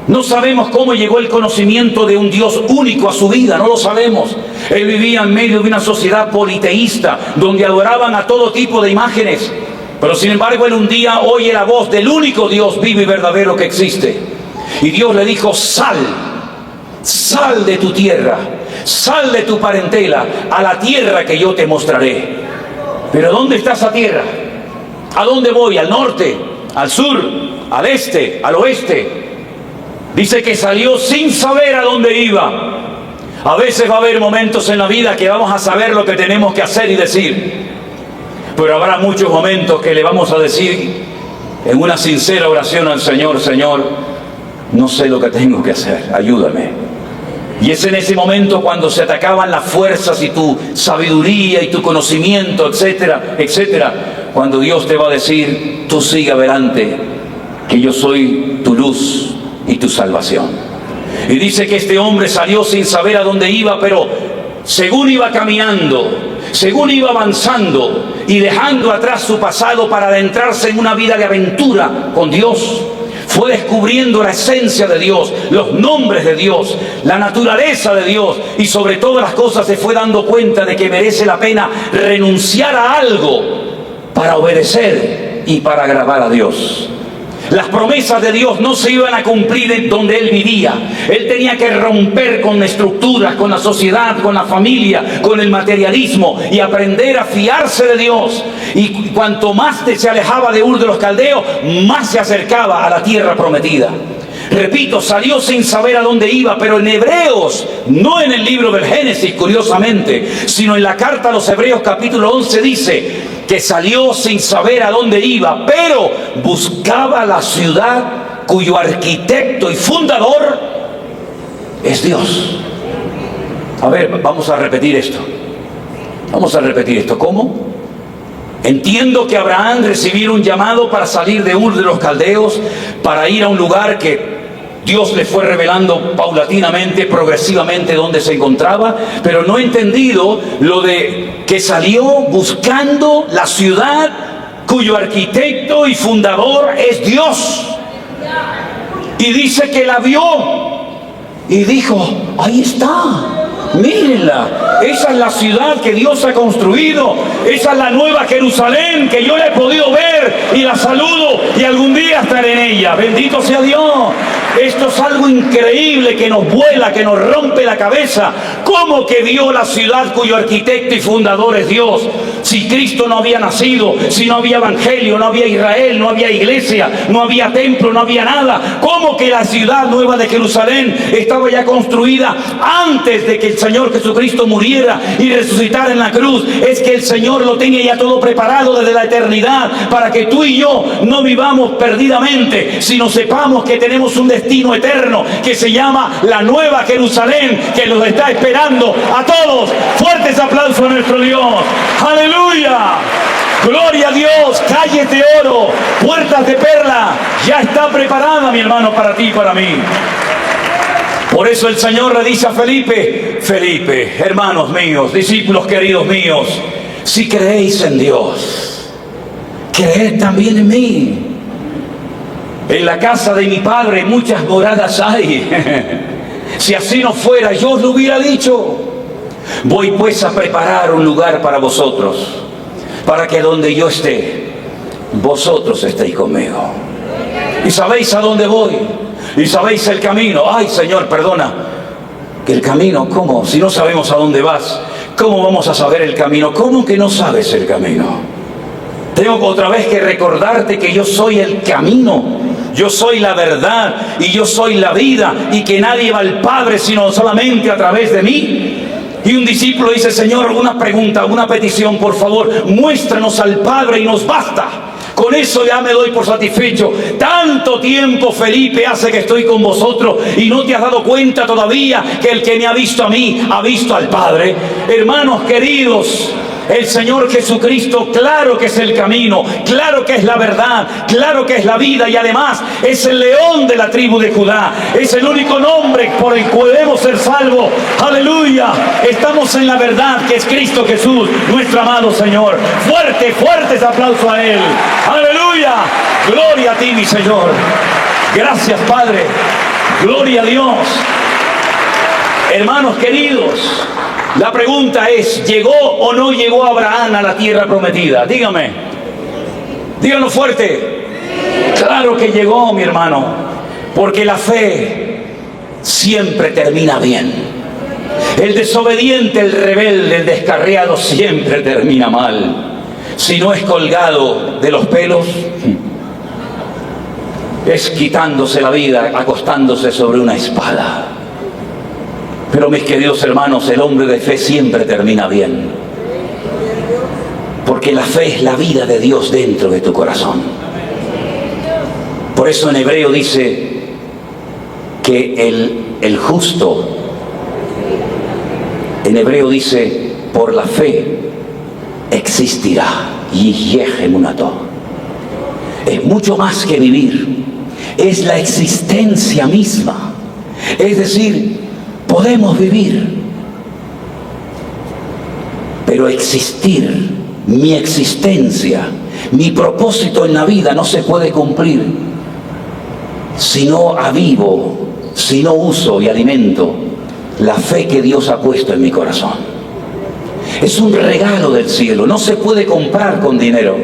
No sabemos cómo llegó el conocimiento de un Dios único a su vida, no lo sabemos. Él vivía en medio de una sociedad politeísta, donde adoraban a todo tipo de imágenes. Pero sin embargo, él un día oye la voz del único Dios vivo y verdadero que existe. Y Dios le dijo: sal de tu tierra, sal de tu parentela, a la tierra que yo te mostraré. Pero ¿dónde está esa tierra? ¿A dónde voy? ¿Al norte? ¿Al sur? ¿Al este? ¿Al oeste? Dice que salió sin saber a dónde iba. A veces va a haber momentos en la vida que vamos a saber lo que tenemos que hacer y decir. Pero habrá muchos momentos que le vamos a decir en una sincera oración al Señor: Señor, no sé lo que tengo que hacer, ayúdame. Y es en ese momento cuando se atacaban las fuerzas y tu sabiduría y tu conocimiento, etcétera, etcétera, cuando Dios te va a decir: tú sigue adelante, que yo soy tu luz y tu salvación. Y dice que este hombre salió sin saber a dónde iba, pero según iba caminando, según iba avanzando y dejando atrás su pasado para adentrarse en una vida de aventura con Dios, fue descubriendo la esencia de Dios, los nombres de Dios, la naturaleza de Dios, y sobre todas las cosas se fue dando cuenta de que merece la pena renunciar a algo para obedecer y para agradar a Dios. Las promesas de Dios no se iban a cumplir en donde él vivía. Él tenía que romper con estructuras, con la sociedad, con la familia, con el materialismo, y aprender a fiarse de Dios. Y cuanto más se alejaba de Ur de los Caldeos, más se acercaba a la tierra prometida. Repito, salió sin saber a dónde iba, pero en Hebreos, no en el libro del Génesis, curiosamente, sino en la carta a los Hebreos capítulo 11 dice que salió sin saber a dónde iba, pero buscaba la ciudad cuyo arquitecto y fundador es Dios. A ver, vamos a repetir esto. Vamos a repetir esto. ¿Cómo? Entiendo que Abraham recibió un llamado para salir de Ur de los Caldeos, para ir a un lugar que Dios le fue revelando paulatinamente, progresivamente dónde se encontraba, pero no he entendido lo de que salió buscando la ciudad cuyo arquitecto y fundador es Dios. Y dice que la vio y dijo: ahí está, mírenla, esa es la ciudad que Dios ha construido, esa es la nueva Jerusalén que yo la he podido ver y la saludo y algún día estaré en ella. Bendito sea Dios. Esto es algo increíble que nos vuela, que nos rompe la cabeza. ¿Cómo que vio la ciudad cuyo arquitecto y fundador es Dios? Si Cristo no había nacido, si no había evangelio, no había Israel, no había iglesia, no había templo, no había nada. ¿Cómo que la ciudad nueva de Jerusalén estaba ya construida antes de que el Señor Jesucristo muriera y resucitara en la cruz? Es que el Señor lo tenía ya todo preparado desde la eternidad para que tú y yo no vivamos perdidamente, sino sepamos que tenemos un destino eterno que se llama la Nueva Jerusalén, que nos está esperando a todos. Fuertes aplausos a nuestro Dios. ¡Aleluya! Gloria a Dios. Calles de oro, puertas de perla, ya está preparada, mi hermano, para ti y para mí. Por eso el Señor le dice a Felipe: Felipe, hermanos míos, discípulos queridos míos, si creéis en Dios, creed también en mí. En la casa de mi Padre muchas moradas hay. Si así no fuera, yo os lo hubiera dicho. Voy pues a preparar un lugar para vosotros, para que donde yo esté, vosotros estéis conmigo. ¿Y sabéis a dónde voy? ¿Y sabéis el camino? Ay, Señor, perdona. ¿Que el camino? ¿Cómo? Si no sabemos a dónde vas, ¿cómo vamos a saber el camino? ¿Cómo que no sabes el camino? Tengo otra vez que recordarte que yo soy el camino, yo soy la verdad y yo soy la vida, y que nadie va al Padre sino solamente a través de mí. Y un discípulo dice: Señor, una pregunta, una petición, por favor, muéstranos al Padre y nos basta. Con eso ya me doy por satisfecho. Tanto tiempo, Felipe, hace que estoy con vosotros y no te has dado cuenta todavía que el que me ha visto a mí ha visto al Padre. Hermanos queridos, el Señor Jesucristo, claro que es el camino, claro que es la verdad, claro que es la vida, y además es el león de la tribu de Judá. Es el único nombre por el que podemos ser salvos. Aleluya. Estamos en la verdad, que es Cristo Jesús, nuestro amado Señor. Fuertes aplausos a Él. Aleluya. Gloria a ti, mi Señor. Gracias, Padre. Gloria a Dios. Hermanos queridos, la pregunta es, ¿llegó o no llegó Abraham a la tierra prometida? Dígame. Díganlo fuerte. Claro que llegó, mi hermano, porque la fe siempre termina bien. El desobediente, el rebelde, el descarriado siempre termina mal. Si no es colgado de los pelos, es quitándose la vida, acostándose sobre una espada. Pero mis queridos hermanos, el hombre de fe siempre termina bien. Porque la fe es la vida de Dios dentro de tu corazón. Por eso en hebreo dice que el justo, en hebreo dice, por la fe existirá. Es mucho más que vivir, es la existencia misma. Es decir, podemos vivir, pero existir, mi existencia, mi propósito en la vida no se puede cumplir si no avivo, si no uso y alimento la fe que Dios ha puesto en mi corazón. Es un regalo del cielo, no se puede comprar con dinero.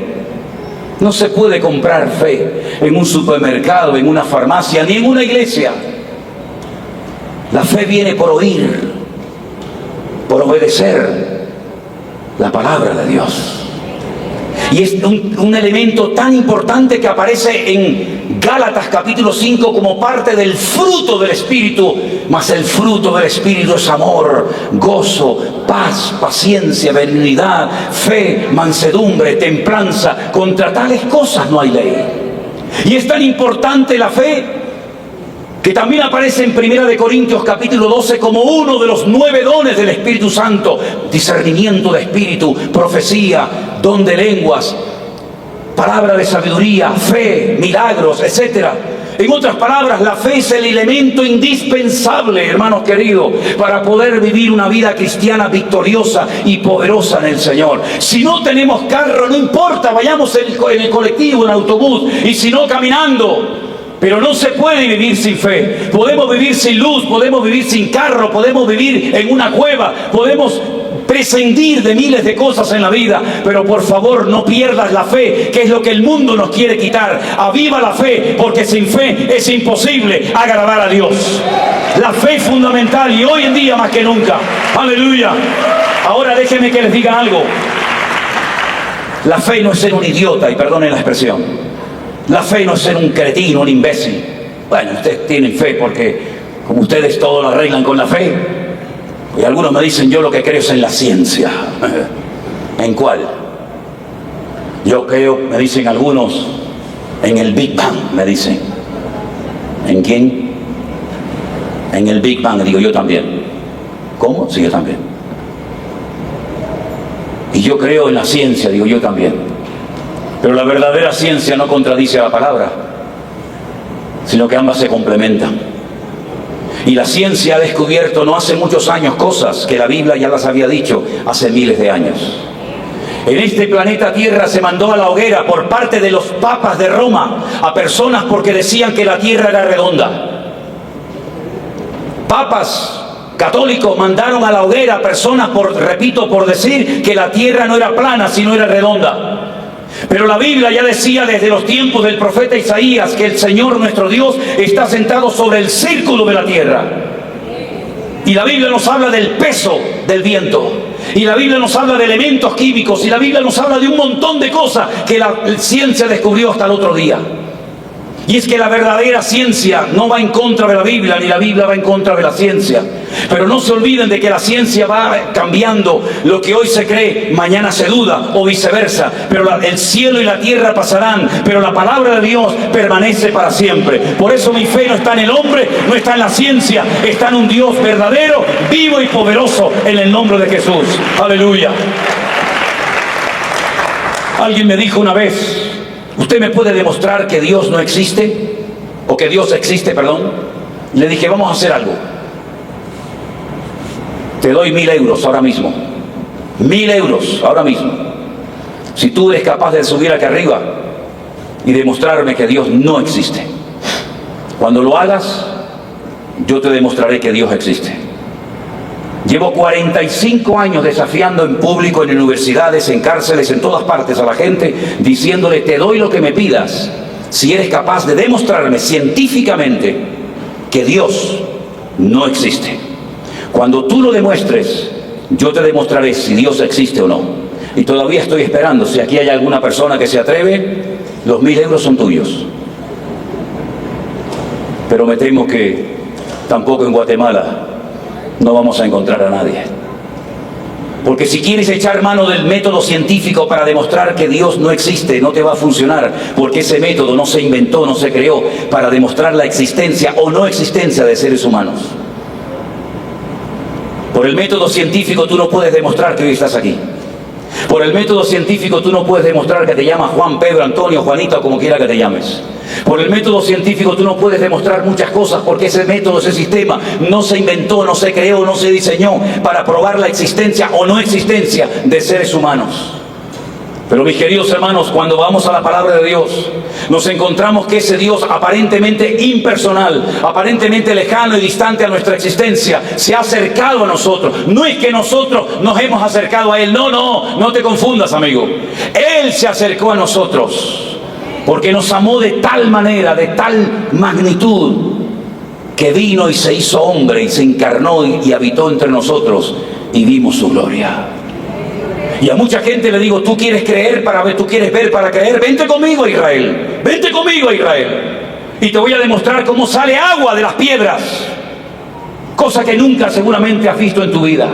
No se puede comprar fe en un supermercado, en una farmacia, ni en una iglesia. La fe viene por oír, por obedecer la palabra de Dios. Y es un elemento tan importante que aparece en Gálatas capítulo 5 como parte del fruto del Espíritu. Mas el fruto del Espíritu es amor, gozo, paz, paciencia, benignidad, fe, mansedumbre, templanza. Contra tales cosas no hay ley. Y es tan importante la fe que también aparece en 1 Corintios capítulo 12 como uno de los 9 dones del Espíritu Santo: discernimiento de espíritu, profecía, don de lenguas, palabra de sabiduría, fe, milagros, etc. En otras palabras, la fe es el elemento indispensable, hermanos queridos, para poder vivir una vida cristiana victoriosa y poderosa en el Señor. Si no tenemos carro, no importa, vayamos en el colectivo, en el autobús, y si no, caminando. Pero no se puede vivir sin fe. Podemos vivir sin luz, podemos vivir sin carro, podemos vivir en una cueva, podemos prescindir de miles de cosas en la vida, pero por favor no pierdas la fe, que es lo que el mundo nos quiere quitar. Aviva la fe, porque sin fe es imposible agradar a Dios. La fe es fundamental y hoy en día más que nunca. Aleluya. Ahora déjenme que les diga algo. La fe no es ser un idiota, y perdonen la expresión. La fe no es ser un cretino, un imbécil. Bueno, ustedes tienen fe porque como ustedes todo lo arreglan con la fe. Y algunos me dicen, yo lo que creo es en la ciencia. ¿En cuál? Yo creo, me dicen algunos, en el Big Bang, me dicen. ¿En quién? En el Big Bang, digo yo también. ¿Cómo? Sí, yo también. Y yo creo en la ciencia, digo yo también. Pero la verdadera ciencia no contradice a la palabra, sino que ambas se complementan. Y la ciencia ha descubierto no hace muchos años cosas que la Biblia ya las había dicho hace miles de años. En este planeta Tierra se mandó a la hoguera por parte de los papas de Roma a personas porque decían que la Tierra era redonda. Papas católicos mandaron a la hoguera a personas por decir que la Tierra no era plana, sino era redonda. Pero la Biblia ya decía desde los tiempos del profeta Isaías que el Señor nuestro Dios está sentado sobre el círculo de la tierra. Y la Biblia nos habla del peso del viento. Y la Biblia nos habla de elementos químicos. Y la Biblia nos habla de un montón de cosas que la ciencia descubrió hasta el otro día. Y es que la verdadera ciencia no va en contra de la Biblia, ni la Biblia va en contra de la ciencia. Pero no se olviden de que la ciencia va cambiando. Lo que hoy se cree, mañana se duda, o viceversa. Pero el cielo y la tierra pasarán, pero la palabra de Dios permanece para siempre. Por eso mi fe no está en el hombre, no está en la ciencia, está en un Dios verdadero, vivo y poderoso, en el nombre de Jesús. Aleluya. Alguien me dijo una vez: ¿usted me puede demostrar que Dios no existe? O que Dios existe, perdón. Le dije, vamos a hacer algo. Te doy 1.000 euros ahora mismo. 1.000 euros ahora mismo. Si tú eres capaz de subir aquí arriba y demostrarme que Dios no existe. Cuando lo hagas, yo te demostraré que Dios existe. Llevo 45 años desafiando en público, en universidades, en cárceles, en todas partes a la gente, diciéndole, te doy lo que me pidas, si eres capaz de demostrarme científicamente que Dios no existe. Cuando tú lo demuestres, yo te demostraré si Dios existe o no. Y todavía estoy esperando, si aquí hay alguna persona que se atreve, los 1.000 euros son tuyos. Pero me temo que tampoco en Guatemala no vamos a encontrar a nadie. Porque si quieres echar mano del método científico para demostrar que Dios no existe, no te va a funcionar, porque ese método no se inventó, no se creó para demostrar la existencia o no existencia de seres humanos. Por el método científico tú no puedes demostrar que hoy estás aquí. Por el método científico tú no puedes demostrar que te llamas Juan, Pedro, Antonio, Juanita o como quiera que te llames. Por el método científico tú no puedes demostrar muchas cosas porque ese método, ese sistema no se inventó, no se creó, no se diseñó para probar la existencia o no existencia de seres humanos. Pero mis queridos hermanos, cuando vamos a la palabra de Dios, nos encontramos que ese Dios aparentemente impersonal, aparentemente lejano y distante a nuestra existencia, se ha acercado a nosotros. No es que nosotros nos hemos acercado a Él, no te confundas, amigo. Él se acercó a nosotros, porque nos amó de tal manera, de tal magnitud, que vino y se hizo hombre y se encarnó y habitó entre nosotros y vimos su gloria. Y a mucha gente le digo, tú quieres creer para ver, tú quieres ver para creer, vente conmigo a Israel, vente conmigo a Israel. Y te voy a demostrar cómo sale agua de las piedras, cosa que nunca seguramente has visto en tu vida.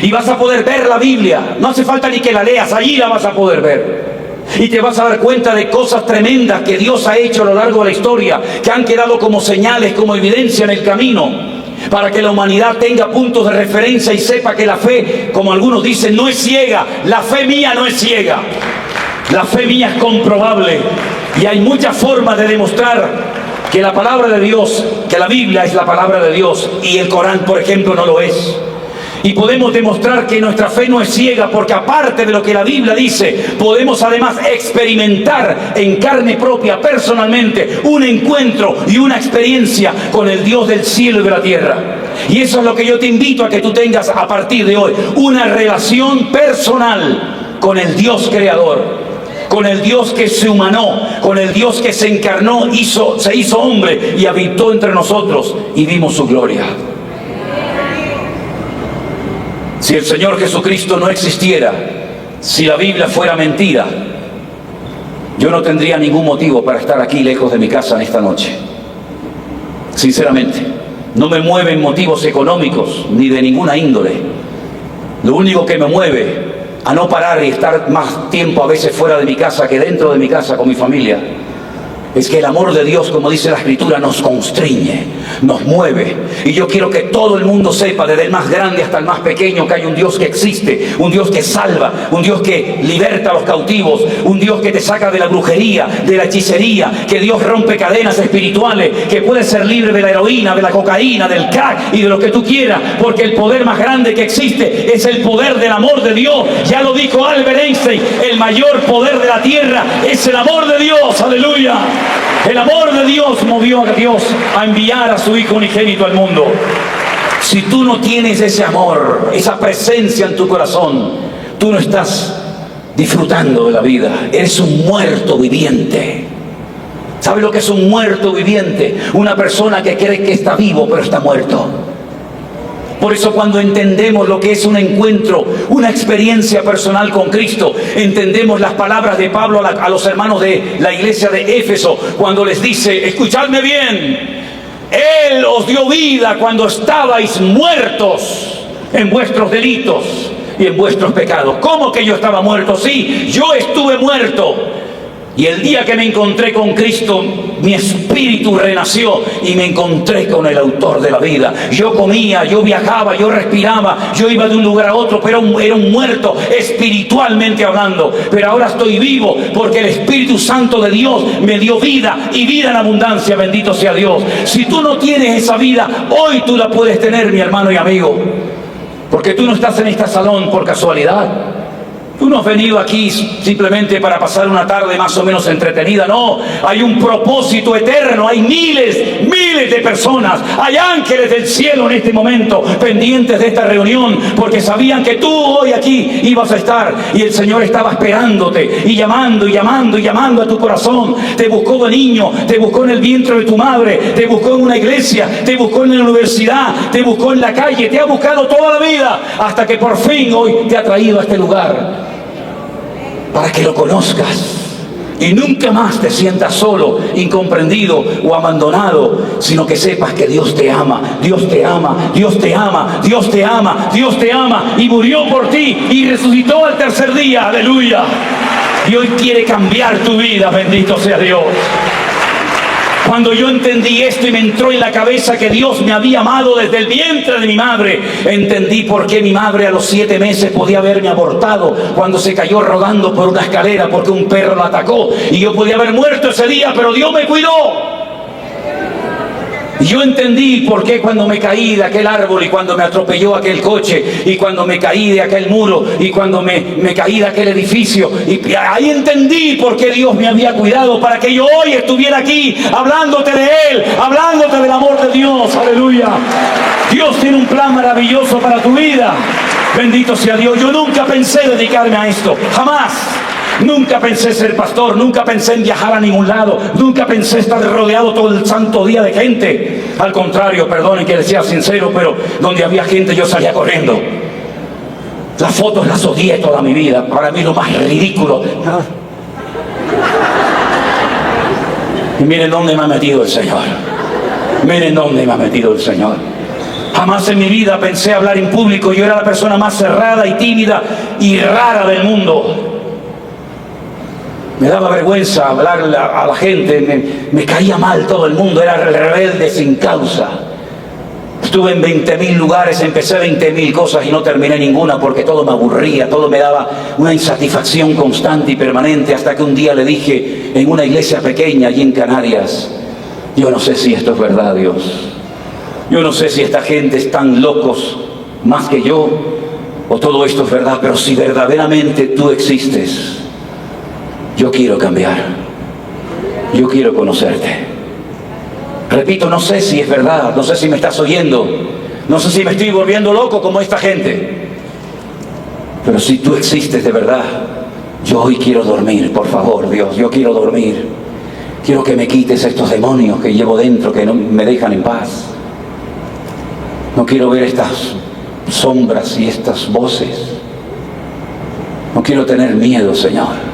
Y vas a poder ver la Biblia, no hace falta ni que la leas, allí la vas a poder ver. Y te vas a dar cuenta de cosas tremendas que Dios ha hecho a lo largo de la historia, que han quedado como señales, como evidencia en el camino, para que la humanidad tenga puntos de referencia y sepa que la fe, como algunos dicen, no es ciega. La fe mía no es ciega. La fe mía es comprobable. Y hay muchas formas de demostrar que la palabra de Dios, que la Biblia es la palabra de Dios y el Corán, por ejemplo, no lo es. Y podemos demostrar que nuestra fe no es ciega porque aparte de lo que la Biblia dice, podemos además experimentar en carne propia, personalmente, un encuentro y una experiencia con el Dios del cielo y de la tierra. Y eso es lo que yo te invito a que tú tengas a partir de hoy, una relación personal con el Dios creador, con el Dios que se humanó, con el Dios que se encarnó, se hizo hombre y habitó entre nosotros y vimos su gloria. Si el Señor Jesucristo no existiera, si la Biblia fuera mentira, yo no tendría ningún motivo para estar aquí lejos de mi casa en esta noche. Sinceramente, no me mueven motivos económicos ni de ninguna índole. Lo único que me mueve a no parar y estar más tiempo a veces fuera de mi casa que dentro de mi casa con mi familia es que el amor de Dios, como dice la Escritura, nos constriñe, nos mueve. Y yo quiero que todo el mundo sepa, desde el más grande hasta el más pequeño, que hay un Dios que existe, un Dios que salva, un Dios que liberta a los cautivos, un Dios que te saca de la brujería, de la hechicería, que Dios rompe cadenas espirituales, que puedes ser libre de la heroína, de la cocaína, del crack y de lo que tú quieras, porque el poder más grande que existe es el poder del amor de Dios. Ya lo dijo Albert Einstein, el mayor poder de la tierra es el amor de Dios. ¡Aleluya! El amor de Dios movió a Dios a enviar a su Hijo unigénito al mundo. Si tú no tienes ese amor, esa presencia en tu corazón, tú no estás disfrutando de la vida. Eres un muerto viviente. ¿Sabes lo que es un muerto viviente? Una persona que cree que está vivo, pero está muerto. Por eso cuando entendemos lo que es un encuentro, una experiencia personal con Cristo, entendemos las palabras de Pablo a los hermanos de la iglesia de Éfeso, cuando les dice, escuchadme bien, Él os dio vida cuando estabais muertos en vuestros delitos y en vuestros pecados. ¿Cómo que yo estaba muerto? Sí, yo estuve muerto. Y el día que me encontré con Cristo, mi espíritu renació y me encontré con el autor de la vida. Yo comía, yo viajaba, yo respiraba, yo iba de un lugar a otro, pero era un muerto espiritualmente hablando. Pero ahora estoy vivo porque el Espíritu Santo de Dios me dio vida y vida en abundancia, bendito sea Dios. Si tú no tienes esa vida, hoy tú la puedes tener, mi hermano y amigo. Porque tú no estás en este salón por casualidad. Tú no has venido aquí simplemente para pasar una tarde más o menos entretenida, no. Hay un propósito eterno, hay miles de personas, hay ángeles del cielo en este momento pendientes de esta reunión, porque sabían que tú hoy aquí ibas a estar, y el Señor estaba esperándote y llamando y llamando y llamando a tu corazón. Te buscó de niño, te buscó en el vientre de tu madre, te buscó en una iglesia, te buscó en la universidad, te buscó en la calle, te ha buscado toda la vida, hasta que por fin hoy te ha traído a este lugar, para que lo conozcas y nunca más te sientas solo, incomprendido o abandonado, sino que sepas que Dios te ama, Dios te ama, Dios te ama, Dios te ama, Dios te ama, y murió por ti y resucitó al tercer día, aleluya. Y hoy quiere cambiar tu vida, bendito sea Dios. Cuando yo entendí esto y me entró en la cabeza que Dios me había amado desde el vientre de mi madre, entendí por qué mi madre a los 7 meses podía haberme abortado cuando se cayó rodando por una escalera porque un perro la atacó, y yo podía haber muerto ese día, pero Dios me cuidó. Y yo entendí por qué cuando me caí de aquel árbol, y cuando me atropelló aquel coche, y cuando me caí de aquel muro, y cuando me caí de aquel edificio, y ahí entendí por qué Dios me había cuidado, para que yo hoy estuviera aquí hablándote de Él, hablándote del amor de Dios, aleluya. Dios tiene un plan maravilloso para tu vida, bendito sea Dios. Yo nunca pensé dedicarme a esto, jamás. Nunca pensé ser pastor, nunca pensé en viajar a ningún lado, nunca pensé estar rodeado todo el santo día de gente. Al contrario, perdonen que les sea sincero, pero donde había gente yo salía corriendo. Las fotos las odié toda mi vida, para mí lo más ridículo. Y miren dónde me ha metido el Señor. Miren dónde me ha metido el Señor. Jamás en mi vida pensé hablar en público. Yo era la persona más cerrada y tímida y rara del mundo. Me daba vergüenza hablar a la gente, me caía mal todo el mundo, era rebelde sin causa. Estuve en 20.000 lugares, empecé 20.000 cosas y no terminé ninguna porque todo me aburría, todo me daba una insatisfacción constante y permanente, hasta que un día le dije en una iglesia pequeña allí en Canarias: yo no sé si esto es verdad, Dios. Yo no sé si esta gente es tan locos más que yo, o todo esto es verdad, pero si verdaderamente tú existes, yo quiero cambiar, yo quiero conocerte. Repito, no sé si es verdad, no sé si me estás oyendo, no sé si me estoy volviendo loco como esta gente, pero si tú existes de verdad, yo hoy quiero dormir, por favor, Dios, yo quiero dormir. Quiero que me quites estos demonios que llevo dentro, que no me dejan en paz. No quiero ver estas sombras y estas voces. No quiero tener miedo, Señor.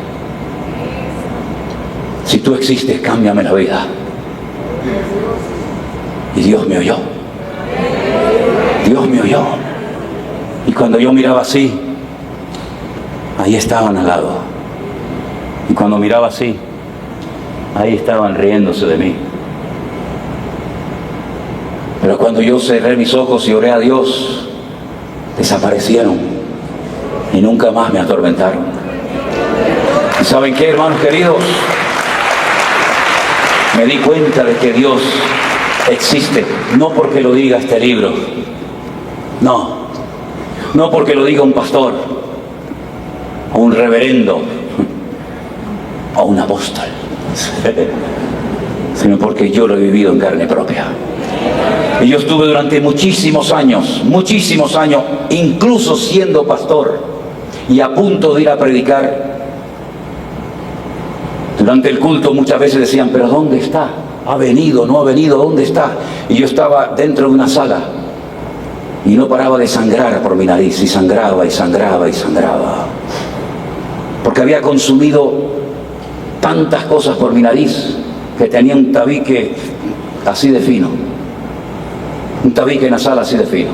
Si tú existes, cámbiame la vida. Y Dios me oyó. Dios me oyó. Y cuando yo miraba así, ahí estaban al lado. Y cuando miraba así, ahí estaban riéndose de mí. Pero cuando yo cerré mis ojos y oré a Dios, desaparecieron y nunca más me atormentaron. ¿Y saben qué, hermanos queridos? Me di cuenta de que Dios existe, no porque lo diga este libro, no porque lo diga un pastor, o un reverendo, o un apóstol, sino porque yo lo he vivido en carne propia. Y yo estuve durante muchísimos años, incluso siendo pastor y a punto de ir a predicar. Durante el culto muchas veces decían: pero ¿dónde está? ¿Ha venido? ¿No ha venido? ¿Dónde está? Y yo estaba dentro de una sala y no paraba de sangrar por mi nariz, y sangraba y sangraba y sangraba, porque había consumido tantas cosas por mi nariz que tenía un tabique así de fino, un tabique nasal así de fino.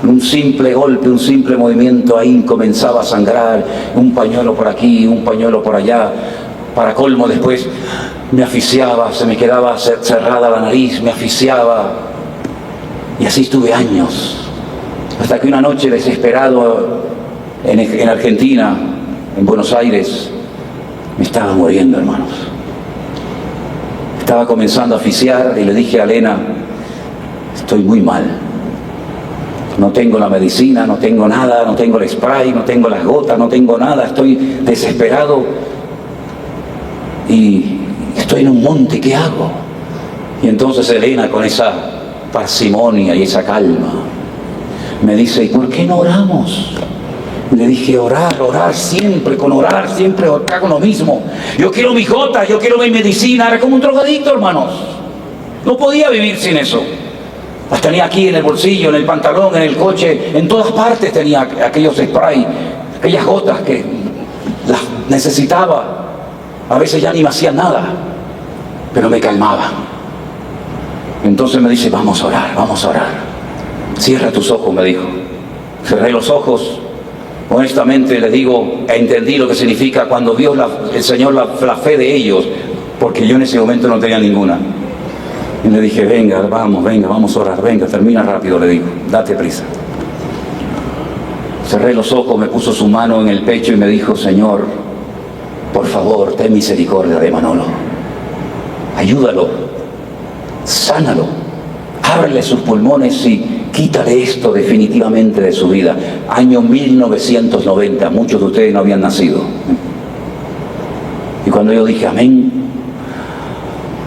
Un simple golpe, un simple movimiento ahí comenzaba a sangrar, un pañuelo por aquí, un pañuelo por allá. Para colmo, después me asfixiaba, se me quedaba cerrada la nariz, me asfixiaba. Y así estuve años, hasta que una noche, desesperado, en Argentina, en Buenos Aires, me estaba muriendo, hermanos. Estaba comenzando a asfixiar y le dije a Elena: estoy muy mal, No tengo la medicina, no tengo nada, no tengo el spray, no tengo las gotas, no tengo nada. Estoy desesperado y estoy en un monte, ¿qué hago? Y entonces Elena, con esa parsimonia y esa calma, me dice, ¿y por qué no oramos? Le dije, orar siempre, siempre acá con lo mismo. Yo quiero mis gotas, yo quiero mi medicina. Era como un drogadicto, hermanos. No podía vivir sin eso. Las tenía aquí en el bolsillo, en el pantalón, en el coche, en todas partes tenía aquellos spray, aquellas gotas que las necesitaba. A veces ya ni me hacían nada, pero me calmaban. Entonces me dice, vamos a orar. Cierra tus ojos, me dijo. Cerré los ojos. Honestamente les digo, entendí lo que significa cuando vio el Señor la fe de ellos, porque yo en ese momento no tenía ninguna. Y le dije, venga, vamos a orar, venga, termina rápido, le digo, date prisa. Cerré los ojos, me puso su mano en el pecho y me dijo, Señor, por favor, ten misericordia de Manolo. Ayúdalo, sánalo, ábrele sus pulmones y quítale esto definitivamente de su vida. Año 1990, muchos de ustedes no habían nacido. Y cuando yo dije amén,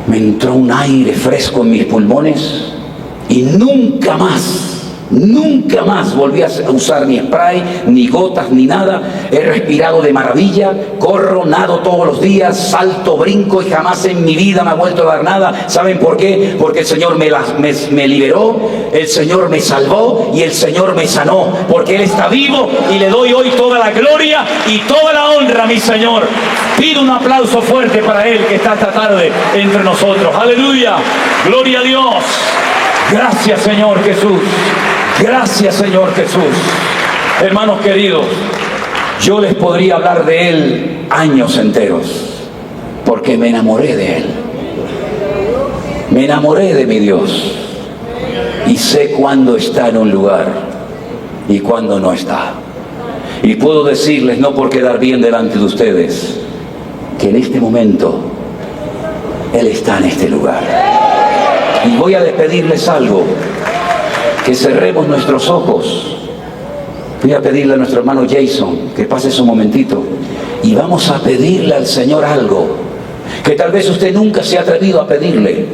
me entró un aire fresco en mis pulmones y nunca más volví a usar ni spray, ni gotas, ni nada. He respirado de maravilla, corro, nado todos los días, salto, brinco y jamás en mi vida me ha vuelto a dar nada. ¿Saben por qué? Porque el Señor me liberó, el Señor me salvó y el Señor me sanó. Porque Él está vivo y le doy hoy toda la gloria y toda la honra a mi Señor. Pido un aplauso fuerte para Él que está esta tarde entre nosotros. ¡Aleluya! ¡Gloria a Dios! Gracias, Señor Jesús. Gracias, Señor Jesús. Hermanos queridos, yo les podría hablar de Él años enteros, porque me enamoré de Él. Me enamoré de mi Dios. Y sé cuándo está en un lugar y cuándo no está. Y puedo decirles, no por quedar bien delante de ustedes, que en este momento Él está en este lugar. Y voy a despedirles algo. Que cerremos nuestros ojos. Voy a pedirle a nuestro hermano Jason que pase un momentito y vamos a pedirle al Señor algo que tal vez usted nunca se ha atrevido a pedirle,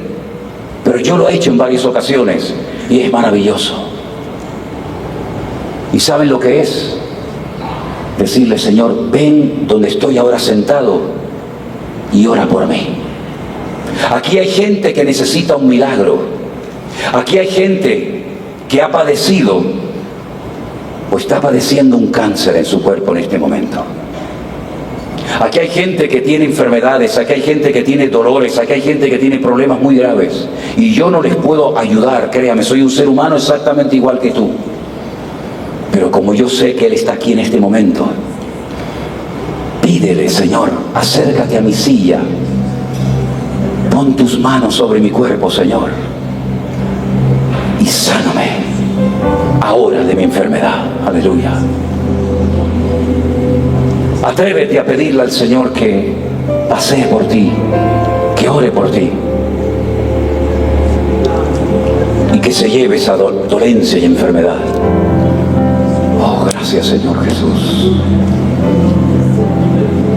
pero yo lo he hecho en varias ocasiones y es maravilloso. ¿Y saben lo que es? Decirle, Señor, ven donde estoy ahora sentado y ora por mí. Aquí hay gente que necesita un milagro. Aquí hay gente que ha padecido o está padeciendo un cáncer en su cuerpo en este momento. Aquí hay gente que tiene enfermedades, aquí hay gente que tiene dolores, aquí hay gente que tiene problemas muy graves. Y yo no les puedo ayudar, créame, soy un ser humano exactamente igual que tú. Pero como yo sé que Él está aquí en este momento, pídele, Señor, acércate a mi silla. Pon tus manos sobre mi cuerpo, Señor. Y sáname ahora de mi enfermedad. Aleluya. Atrévete a pedirle al Señor que pasee por ti, que ore por ti y que se lleve esa dolencia y enfermedad. Oh, gracias, Señor Jesús.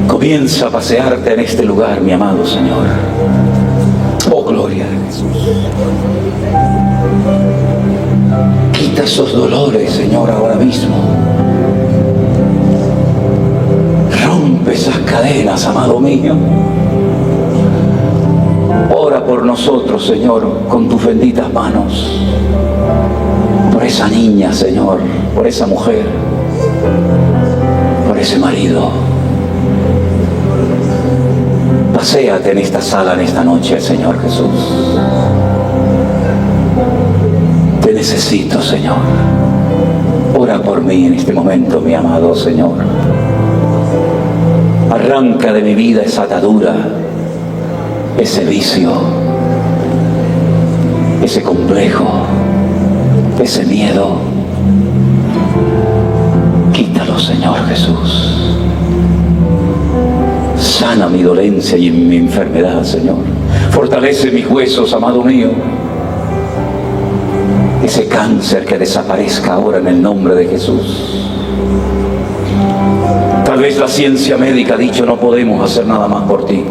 Comienza a pasearte en este lugar, mi amado Señor. Oh, gloria a Jesús. Quita esos dolores, Señor, ahora mismo. Rompe esas cadenas, amado mío. Ora por nosotros, Señor, con tus benditas manos. Por esa niña, Señor, por esa mujer, por ese marido. Paséate en esta sala en esta noche, Señor Jesús. Te necesito, Señor. Ora por mí en este momento, mi amado Señor. Arranca de mi vida esa atadura, ese vicio, ese complejo, ese miedo. Quítalo, Señor Jesús. Sana mi dolencia y mi enfermedad, Señor. Fortalece mis huesos, amado mío. ese cáncer que desaparezca ahora en el nombre de Jesús. Tal vez la ciencia médica ha dicho no podemos hacer nada más por ti,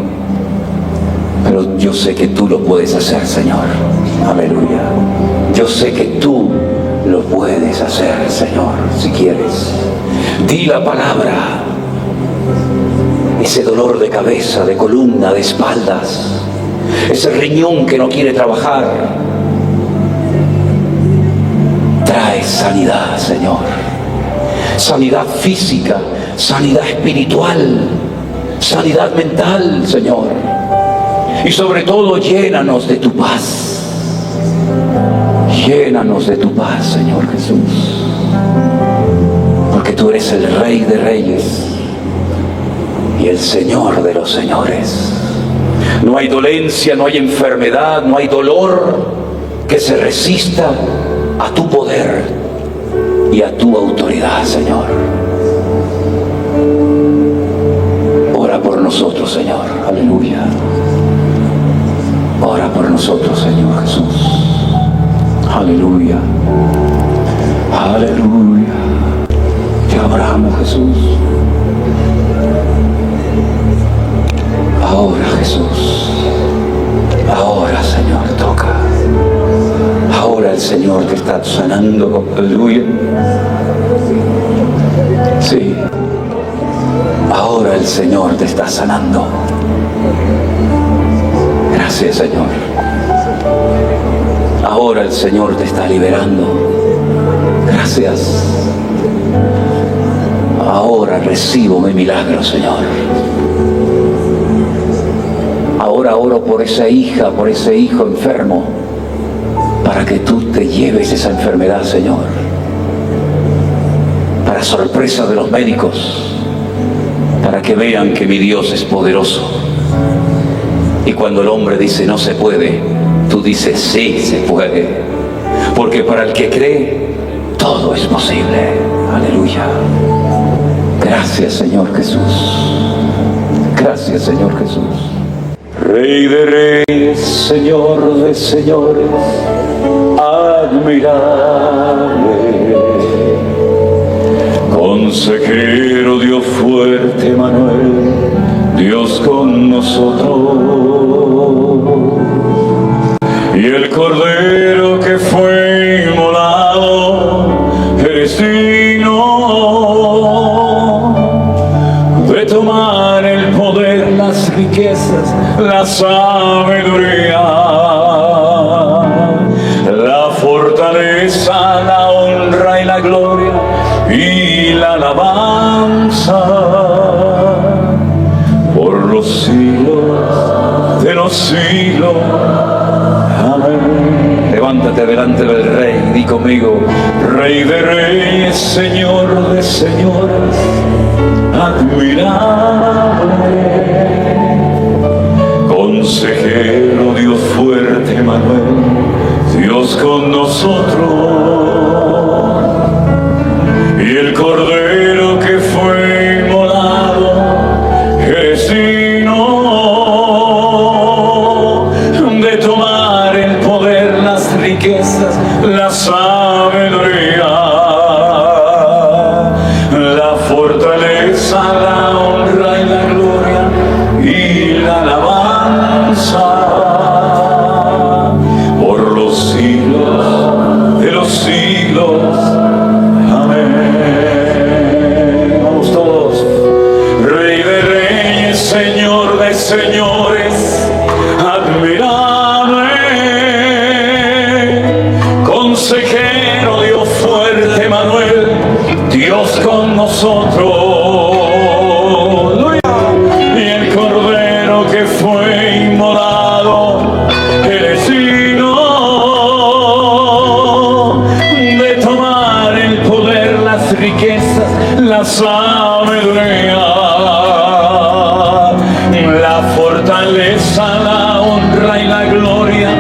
pero yo sé que tú lo puedes hacer, Señor. Aleluya. Yo sé que tú lo puedes hacer, Señor, si quieres. Di la palabra. Ese dolor de cabeza, de columna, de espaldas, ese riñón que no quiere trabajar, trae sanidad, Señor. Sanidad física, sanidad espiritual, sanidad mental, Señor. Y sobre todo, llénanos de tu paz. Llénanos de tu paz, Señor Jesús. Porque tú eres el Rey de Reyes y el Señor de los señores. No hay dolencia, no hay enfermedad, no hay dolor que se resista a tu poder y a tu autoridad, Señor. Ora por nosotros, Señor. Aleluya. Ora por nosotros, Señor Jesús. Aleluya. Aleluya. Te oramos, Jesús. Ahora, Jesús. Ahora, Señor, toca. Ahora el Señor te está sanando. Aleluya. Sí. Ahora el Señor te está sanando. Gracias, Señor. Ahora el Señor te está liberando. Gracias. Ahora recibo mi milagro, Señor. Ahora oro por esa hija, por ese hijo enfermo, para que tú te lleves esa enfermedad, Señor. Para sorpresa de los médicos, para que vean que mi Dios es poderoso. Y cuando el hombre dice no se puede, tú dices sí se puede. Porque para el que cree, todo es posible. Aleluya. Gracias, Señor Jesús. Gracias, Señor Jesús. Rey de reyes, Señor de señores, admirable. Consejero, Dios fuerte, Manuel, Dios con nosotros. Y el Cordero que fue inmolado, eres digno de tomar el poder, las riquezas, la sabiduría, la fortaleza, la honra y la gloria y la alabanza por los siglos de los siglos. Amén. Levántate delante del Rey y di conmigo: Rey de reyes, Señor de señores, admirable. Consejero, Dios fuerte, Manuel, Dios con nosotros. Y el Cordero que fue inmolado, eres digno de tomar el poder, las riquezas, la sabiduría, la fortaleza, la honra y la gloria y la alabanza por los siglos de los siglos. Amén. Vamos todos. Rey de reyes, Señor de señores, admirable. Consejero, Dios fuerte, Manuel, Dios con nosotros. Y el Cordero que fue inmolado, eres digno de tomar el poder, las riquezas, la sabiduría, la fortaleza, la honra y la gloria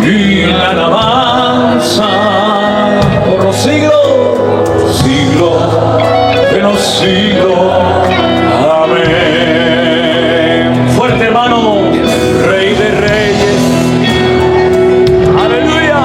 y la alabanza por los siglos, siglos de los siglos. Amén. Fuerte, hermano. Rey de reyes. Aleluya.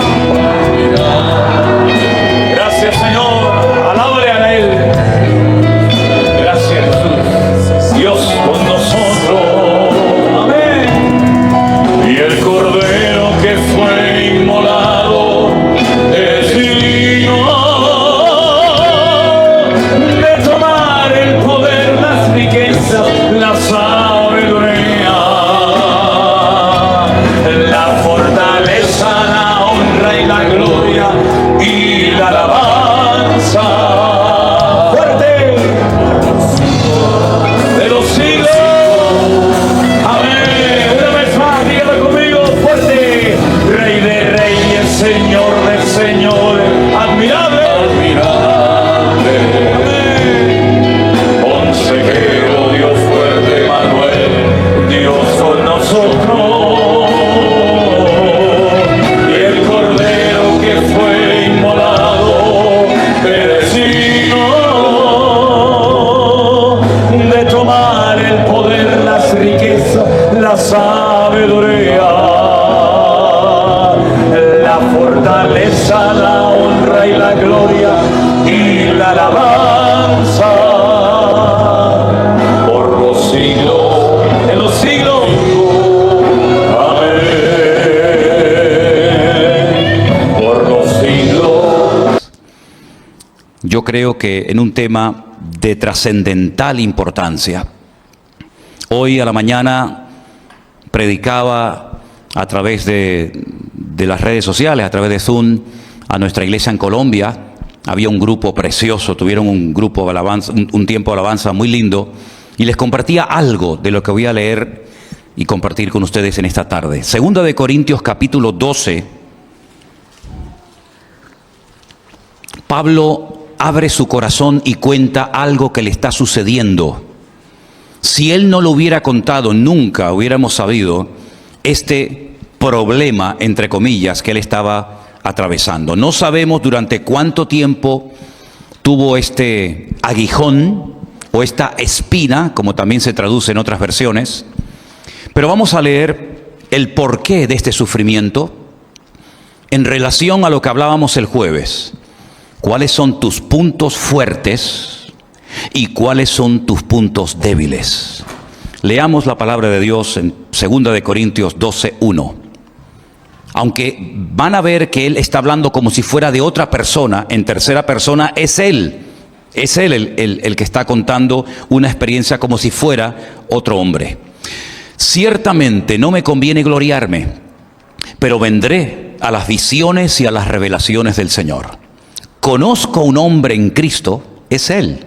Señor de señores, admirable, admirable. Consejero, Dios fuerte, Manuel, Dios con nosotros. Y el Cordero que fue inmolado, peregrino de tomar el poder, las riquezas, la sabiduría, la fortaleza, la honra y la gloria y la alabanza por los siglos de los siglos. Amén. Por los siglos. Yo creo que en un tema de trascendental importancia, hoy a la mañana predicaba a través de las redes sociales, a través de Zoom, a nuestra iglesia en Colombia. Había un grupo precioso, tuvieron un grupo de alabanza, un tiempo de alabanza muy lindo, y les compartía algo de lo que voy a leer y compartir con ustedes en esta tarde. Segunda de Corintios capítulo 12, Pablo abre su corazón y cuenta algo que le está sucediendo. Si él no lo hubiera contado, nunca hubiéramos sabido este problema, entre comillas, que él estaba atravesando. No sabemos durante cuánto tiempo tuvo este aguijón o esta espina, como también se traduce en otras versiones, pero vamos a leer el porqué de este sufrimiento en relación a lo que hablábamos el jueves. ¿Cuáles son tus puntos fuertes y cuáles son tus puntos débiles? Leamos la palabra de Dios en 2 de Corintios 12:1. Aunque van a ver que él está hablando como si fuera de otra persona, en tercera persona, es él el que está contando una experiencia como si fuera otro hombre. Ciertamente no me conviene gloriarme, pero vendré a las visiones y a las revelaciones del Señor. Conozco un hombre en Cristo, es él,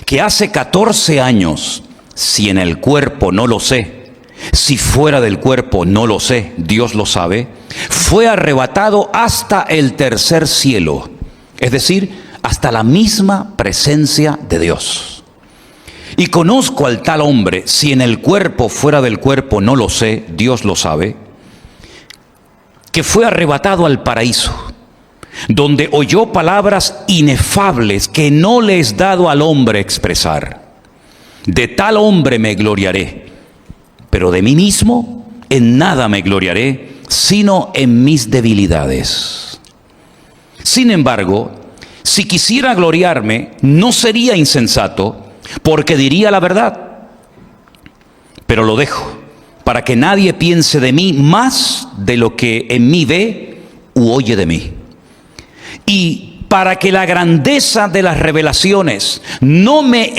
que hace 14 años, si en el cuerpo no lo sé, si fuera del cuerpo no lo sé, Dios lo sabe, fue arrebatado hasta el tercer cielo, es decir, hasta la misma presencia de Dios. Y conozco al tal hombre, si en el cuerpo, fuera del cuerpo no lo sé, Dios lo sabe, que fue arrebatado al paraíso, donde oyó palabras inefables que no le es dado al hombre expresar. De tal hombre me gloriaré, pero de mí mismo en nada me gloriaré, sino en mis debilidades. Sin embargo, si quisiera gloriarme, no sería insensato, porque diría la verdad. Pero lo dejo, para que nadie piense de mí más de lo que en mí ve u oye de mí. Y para que la grandeza de las revelaciones no me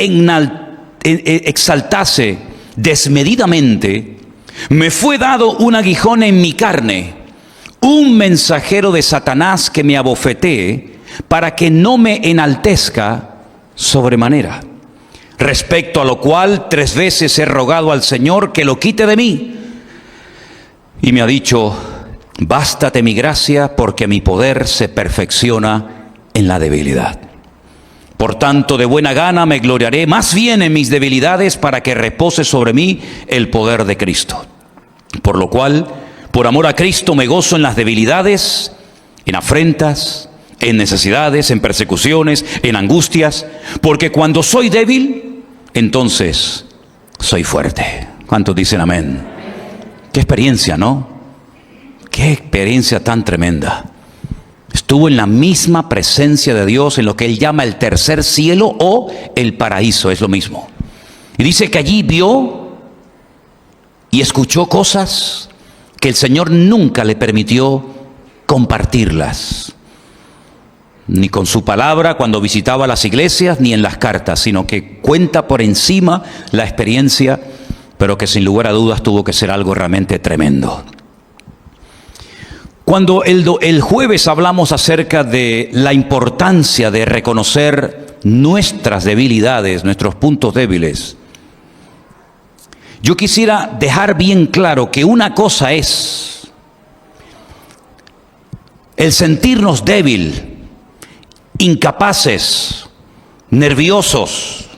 exaltase desmedidamente, me fue dado un aguijón en mi carne, un mensajero de Satanás que me abofetee, para que no me enaltezca sobremanera. Respecto a lo cual 3 veces he rogado al Señor que lo quite de mí. Y me ha dicho: bástate mi gracia, porque mi poder se perfecciona en la debilidad. Por tanto, de buena gana me gloriaré más bien en mis debilidades, para que repose sobre mí el poder de Cristo. Por lo cual, por amor a Cristo, me gozo en las debilidades, en afrentas, en necesidades, en persecuciones, en angustias, porque cuando soy débil, entonces soy fuerte. ¿Cuántos dicen amén? Qué experiencia, ¿no? Qué experiencia tan tremenda. Estuvo en la misma presencia de Dios, en lo que él llama el tercer cielo o el paraíso, es lo mismo. Y dice que allí vio y escuchó cosas que el Señor nunca le permitió compartirlas, ni con su palabra cuando visitaba las iglesias, ni en las cartas, sino que cuenta por encima la experiencia, pero que sin lugar a dudas tuvo que ser algo realmente tremendo. Cuando el jueves hablamos acerca de la importancia de reconocer nuestras debilidades, nuestros puntos débiles, yo quisiera dejar bien claro que una cosa es el sentirnos débil, incapaces, nerviosos,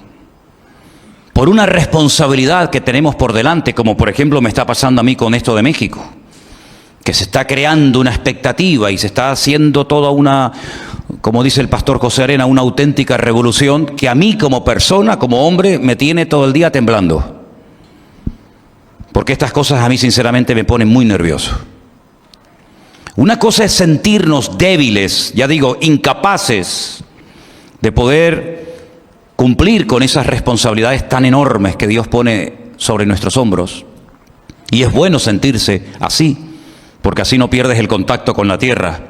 por una responsabilidad que tenemos por delante, como por ejemplo me está pasando a mí con esto de México, que se está creando una expectativa y se está haciendo toda una, como dice el pastor José Arena, una auténtica revolución que a mí como persona, como hombre, me tiene todo el día temblando. Porque estas cosas a mí sinceramente me ponen muy nervioso. Una cosa es sentirnos débiles, ya digo, incapaces de poder cumplir con esas responsabilidades tan enormes que Dios pone sobre nuestros hombros. Y es bueno sentirse así, porque así no pierdes el contacto con la tierra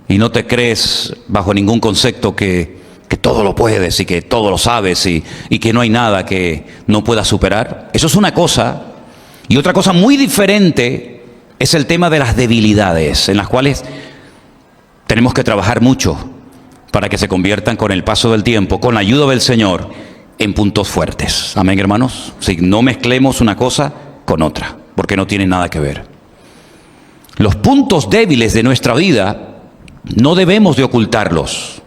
y no te crees bajo ningún concepto que todo lo puedes y que todo lo sabes y que no hay nada que no puedas superar. Eso es una cosa. Y otra cosa muy diferente es el tema de las debilidades, en las cuales tenemos que trabajar mucho para que se conviertan con el paso del tiempo, con la ayuda del Señor, en puntos fuertes. Amén, hermanos. Si no mezclemos una cosa con otra, porque no tienen nada que ver. Los puntos débiles de nuestra vida no debemos de ocultarlos.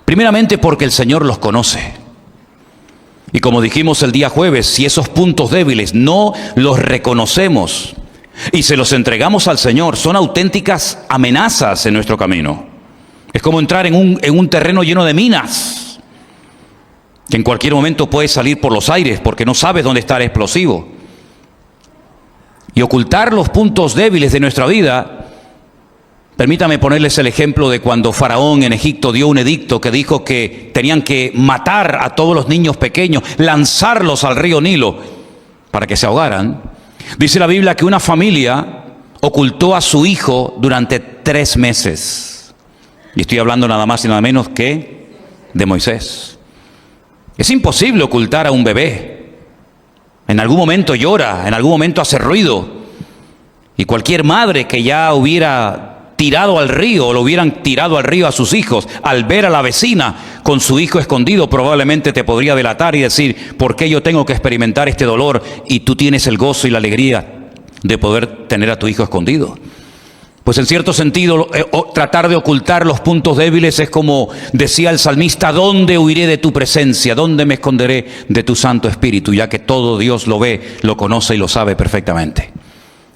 Primeramente porque el Señor los conoce. Y como dijimos el día jueves, si esos puntos débiles no los reconocemos y se los entregamos al Señor, son auténticas amenazas en nuestro camino. Es como entrar en un terreno lleno de minas, que en cualquier momento puede salir por los aires porque no sabes dónde está el explosivo. Y ocultar los puntos débiles de nuestra vida, permítame ponerles el ejemplo de cuando Faraón en Egipto dio un edicto que dijo que tenían que matar a todos los niños pequeños, lanzarlos al río Nilo para que se ahogaran. Dice la Biblia que una familia ocultó a su hijo durante 3 meses. Y estoy hablando nada más y nada menos que de Moisés. Es imposible ocultar a un bebé. En algún momento llora, en algún momento hace ruido. Y cualquier madre que ya hubiera tirado al río o lo hubieran tirado al río a sus hijos, al ver a la vecina con su hijo escondido, probablemente te podría delatar y decir, ¿por qué yo tengo que experimentar este dolor y tú tienes el gozo y la alegría de poder tener a tu hijo escondido? Pues en cierto sentido, tratar de ocultar los puntos débiles es como decía el salmista, ¿dónde huiré de tu presencia? ¿Dónde me esconderé de tu Santo Espíritu? Ya que todo Dios lo ve, lo conoce y lo sabe perfectamente.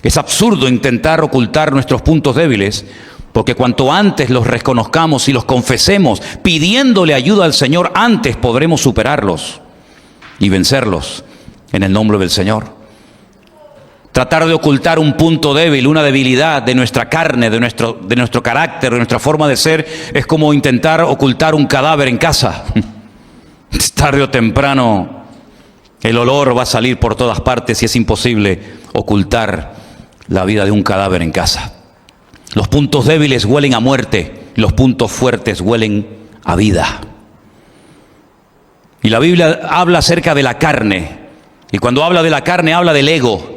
Es absurdo intentar ocultar nuestros puntos débiles, porque cuanto antes los reconozcamos y los confesemos, pidiéndole ayuda al Señor, antes podremos superarlos y vencerlos en el nombre del Señor. Tratar de ocultar un punto débil, una debilidad de nuestra carne, de nuestro carácter, de nuestra forma de ser, es como intentar ocultar un cadáver en casa. Tarde o temprano el olor va a salir por todas partes y es imposible ocultar la vida de un cadáver en casa. Los puntos débiles huelen a muerte, los puntos fuertes huelen a vida. Y la Biblia habla acerca de la carne, y cuando habla de la carne habla del ego.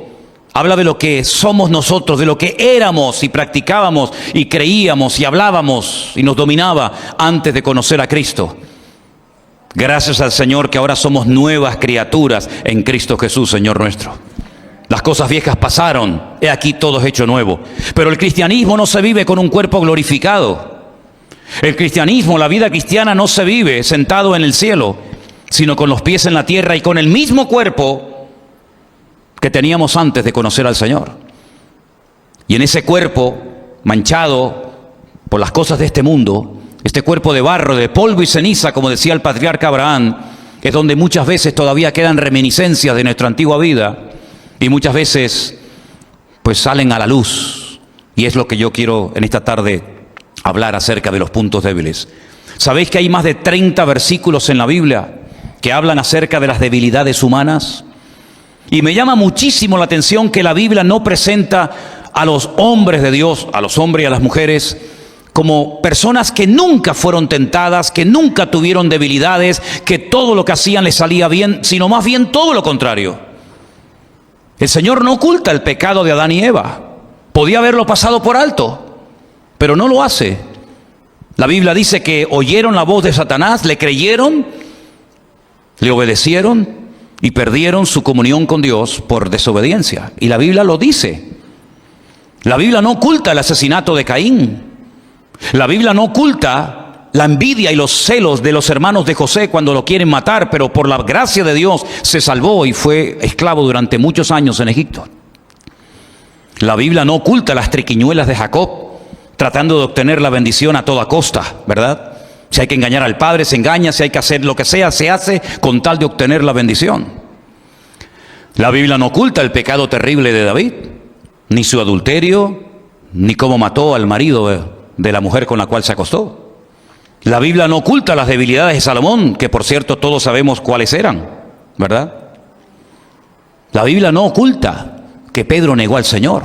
Habla de lo que somos nosotros, de lo que éramos y practicábamos y creíamos y hablábamos y nos dominaba antes de conocer a Cristo. Gracias al Señor que ahora somos nuevas criaturas en Cristo Jesús, Señor nuestro. Las cosas viejas pasaron, he aquí todo es hecho nuevo. Pero el cristianismo no se vive con un cuerpo glorificado. El cristianismo, la vida cristiana no se vive sentado en el cielo, sino con los pies en la tierra y con el mismo cuerpo que teníamos antes de conocer al Señor. Y en ese cuerpo manchado por las cosas de este mundo, este cuerpo de barro, de polvo y ceniza, como decía el patriarca Abraham, es donde muchas veces todavía quedan reminiscencias de nuestra antigua vida y muchas veces pues salen a la luz. Y es lo que yo quiero en esta tarde hablar acerca de los puntos débiles. ¿Sabéis que hay más de 30 versículos en la Biblia que hablan acerca de las debilidades humanas? Y me llama muchísimo la atención que la Biblia no presenta a los hombres de Dios, a los hombres y a las mujeres, como personas que nunca fueron tentadas, que nunca tuvieron debilidades, que todo lo que hacían les salía bien, sino más bien todo lo contrario. El Señor no oculta el pecado de Adán y Eva. Podía haberlo pasado por alto, pero no lo hace. La Biblia dice que oyeron la voz de Satanás, le creyeron, le obedecieron y perdieron su comunión con Dios por desobediencia. Y la Biblia lo dice. La Biblia no oculta el asesinato de Caín. La Biblia no oculta la envidia y los celos de los hermanos de José cuando lo quieren matar, pero por la gracia de Dios se salvó y fue esclavo durante muchos años en Egipto. La Biblia no oculta las triquiñuelas de Jacob, tratando de obtener la bendición a toda costa, ¿verdad? Si hay que engañar al padre, se engaña. Si hay que hacer lo que sea, se hace con tal de obtener la bendición. La Biblia no oculta el pecado terrible de David, ni su adulterio, ni cómo mató al marido de la mujer con la cual se acostó. La Biblia no oculta las debilidades de Salomón, que por cierto todos sabemos cuáles eran, ¿verdad? La Biblia no oculta que Pedro negó al Señor,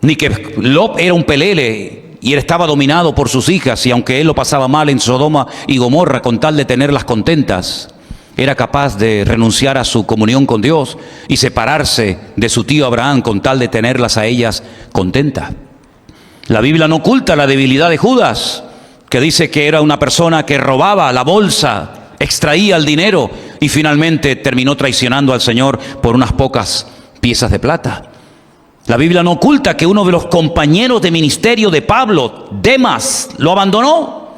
ni que Lot era un pelele y él estaba dominado por sus hijas, y aunque él lo pasaba mal en Sodoma y Gomorra, con tal de tenerlas contentas, era capaz de renunciar a su comunión con Dios y separarse de su tío Abraham con tal de tenerlas a ellas contentas. La Biblia no oculta la debilidad de Judas, que dice que era una persona que robaba la bolsa, extraía el dinero y finalmente terminó traicionando al Señor por unas pocas piezas de plata. La Biblia no oculta que uno de los compañeros de ministerio de Pablo, Demas, lo abandonó,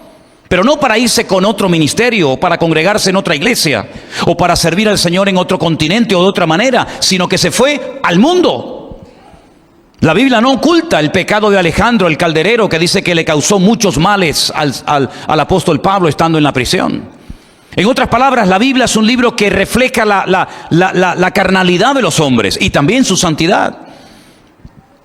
pero no para irse con otro ministerio o para congregarse en otra iglesia o para servir al Señor en otro continente o de otra manera, sino que se fue al mundo. La Biblia no oculta el pecado de Alejandro el calderero, que dice que le causó muchos males al apóstol Pablo estando en la prisión. En otras palabras, la Biblia es un libro que refleja la carnalidad de los hombres y también su santidad.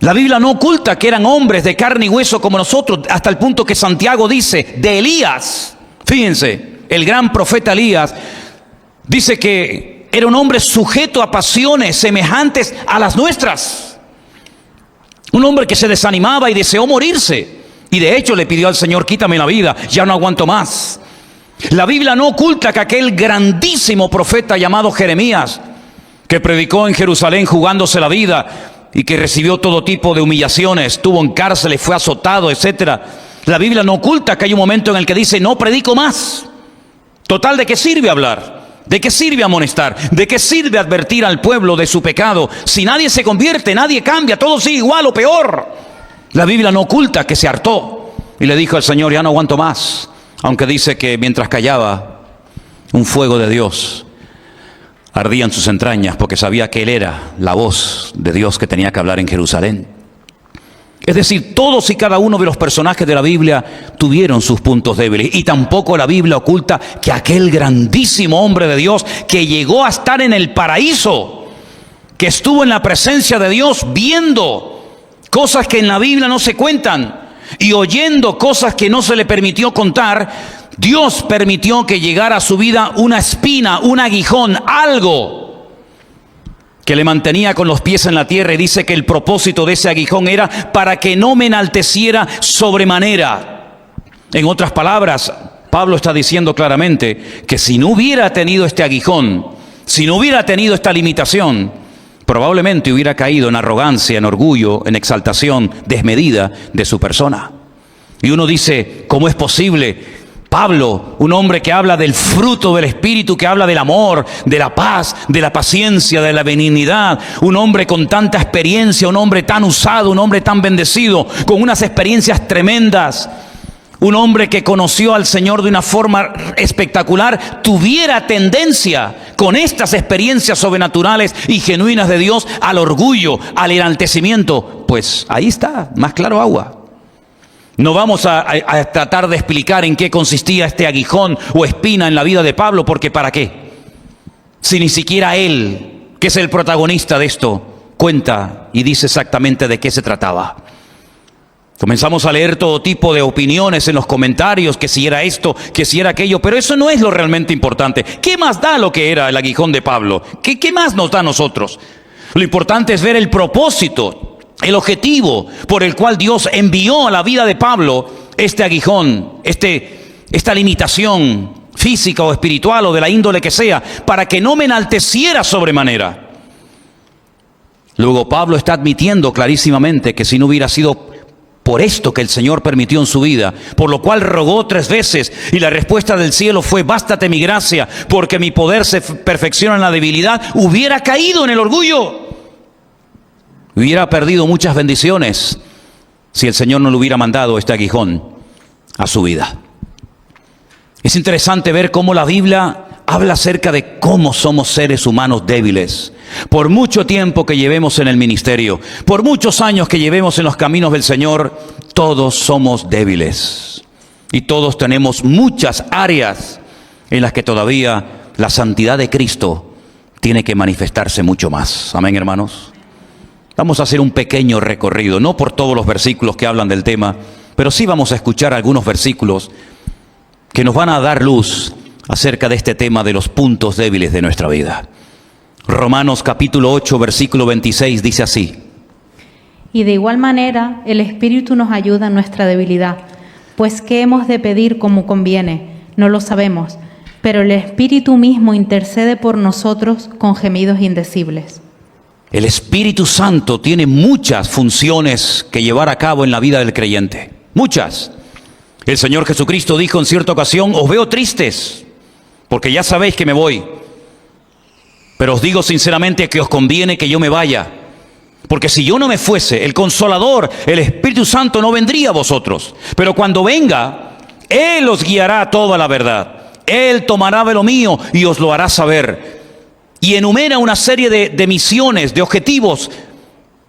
La Biblia no oculta que eran hombres de carne y hueso como nosotros, hasta el punto que Santiago dice de Elías, fíjense, el gran profeta Elías, dice que era un hombre sujeto a pasiones semejantes a las nuestras. Un hombre que se desanimaba y deseó morirse. Y de hecho le pidió al Señor, quítame la vida, ya no aguanto más. La Biblia no oculta que aquel grandísimo profeta llamado Jeremías, que predicó en Jerusalén jugándose la vida y que recibió todo tipo de humillaciones, estuvo en cárceles, fue azotado, etc. La Biblia no oculta que hay un momento en el que dice, no predico más. Total, ¿de qué sirve hablar? ¿De qué sirve amonestar? ¿De qué sirve advertir al pueblo de su pecado? Si nadie se convierte, nadie cambia, todo sigue igual o peor. La Biblia no oculta que se hartó y le dijo al Señor, ya no aguanto más. Aunque dice que mientras callaba, un fuego de Dios ardía en sus entrañas, porque sabía que Él era la voz de Dios que tenía que hablar en Jerusalén. Es decir, todos y cada uno de los personajes de la Biblia tuvieron sus puntos débiles. Y tampoco la Biblia oculta que aquel grandísimo hombre de Dios que llegó a estar en el paraíso, que estuvo en la presencia de Dios viendo cosas que en la Biblia no se cuentan y oyendo cosas que no se le permitió contar, Dios permitió que llegara a su vida una espina, un aguijón, algo que le mantenía con los pies en la tierra, y dice que el propósito de ese aguijón era para que no me enalteciera sobremanera. En otras palabras, Pablo está diciendo claramente que si no hubiera tenido este aguijón, si no hubiera tenido esta limitación, probablemente hubiera caído en arrogancia, en orgullo, en exaltación desmedida de su persona. Y uno dice, ¿cómo es posible? Pablo, un hombre que habla del fruto del Espíritu, que habla del amor, de la paz, de la paciencia, de la benignidad, un hombre con tanta experiencia, un hombre tan usado, un hombre tan bendecido, con unas experiencias tremendas, un hombre que conoció al Señor de una forma espectacular, tuviera tendencia con estas experiencias sobrenaturales y genuinas de Dios al orgullo, al enaltecimiento. Pues ahí está, más claro agua. No vamos a tratar de explicar en qué consistía este aguijón o espina en la vida de Pablo, porque ¿para qué? Si ni siquiera él, que es el protagonista de esto, cuenta y dice exactamente de qué se trataba. Comenzamos a leer todo tipo de opiniones en los comentarios, que si era esto, que si era aquello, pero eso no es lo realmente importante. ¿Qué más da lo que era el aguijón de Pablo? ¿Qué más nos da a nosotros? Lo importante es ver el propósito, el objetivo por el cual Dios envió a la vida de Pablo este aguijón, esta limitación física o espiritual o de la índole que sea, para que no me enalteciera sobremanera. Luego Pablo está admitiendo clarísimamente que si no hubiera sido por esto que el Señor permitió en su vida, por lo cual rogó 3 veces, y la respuesta del cielo fue, bástate mi gracia, porque mi poder se perfecciona en la debilidad, hubiera caído en el orgullo. Hubiera perdido muchas bendiciones si el Señor no le hubiera mandado este aguijón a su vida. Es interesante ver cómo la Biblia habla acerca de cómo somos seres humanos débiles. Por mucho tiempo que llevemos en el ministerio, por muchos años que llevemos en los caminos del Señor, todos somos débiles. Y todos tenemos muchas áreas en las que todavía la santidad de Cristo tiene que manifestarse mucho más. Amén, hermanos. Vamos a hacer un pequeño recorrido, no por todos los versículos que hablan del tema, pero sí vamos a escuchar algunos versículos que nos van a dar luz acerca de este tema de los puntos débiles de nuestra vida. Romanos capítulo 8, versículo 26 dice así: Y de igual manera el Espíritu nos ayuda en nuestra debilidad, pues ¿qué hemos de pedir como conviene? No lo sabemos, pero el Espíritu mismo intercede por nosotros con gemidos indecibles. El Espíritu Santo tiene muchas funciones que llevar a cabo en la vida del creyente. Muchas. El Señor Jesucristo dijo en cierta ocasión: os veo tristes, porque ya sabéis que me voy. Pero os digo sinceramente que os conviene que yo me vaya. Porque si yo no me fuese, el Consolador, el Espíritu Santo, no vendría a vosotros. Pero cuando venga, Él os guiará a toda la verdad. Él tomará de lo mío y os lo hará saber. Y enumera una serie de misiones, de objetivos,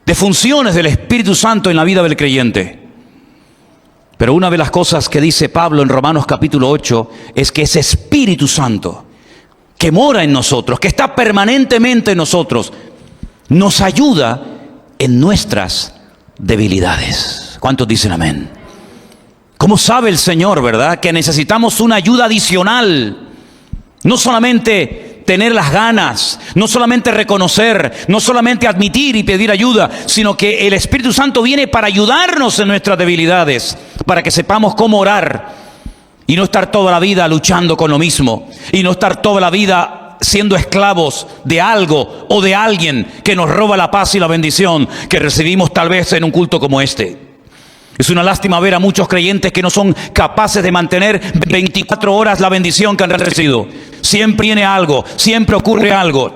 de funciones del Espíritu Santo en la vida del creyente. Pero una de las cosas que dice Pablo en Romanos capítulo 8 es que ese Espíritu Santo que mora en nosotros, que está permanentemente en nosotros, nos ayuda en nuestras debilidades. ¿Cuántos dicen amén? ¿Cómo sabe el Señor, verdad, que necesitamos una ayuda adicional? No solamente tener las ganas, no solamente reconocer, no solamente admitir y pedir ayuda, sino que el Espíritu Santo viene para ayudarnos en nuestras debilidades, para que sepamos cómo orar y no estar toda la vida luchando con lo mismo, y no estar toda la vida siendo esclavos de algo o de alguien que nos roba la paz y la bendición que recibimos tal vez en un culto como este. Es una lástima ver a muchos creyentes que no son capaces de mantener 24 horas la bendición que han recibido. Siempre viene algo, siempre ocurre algo.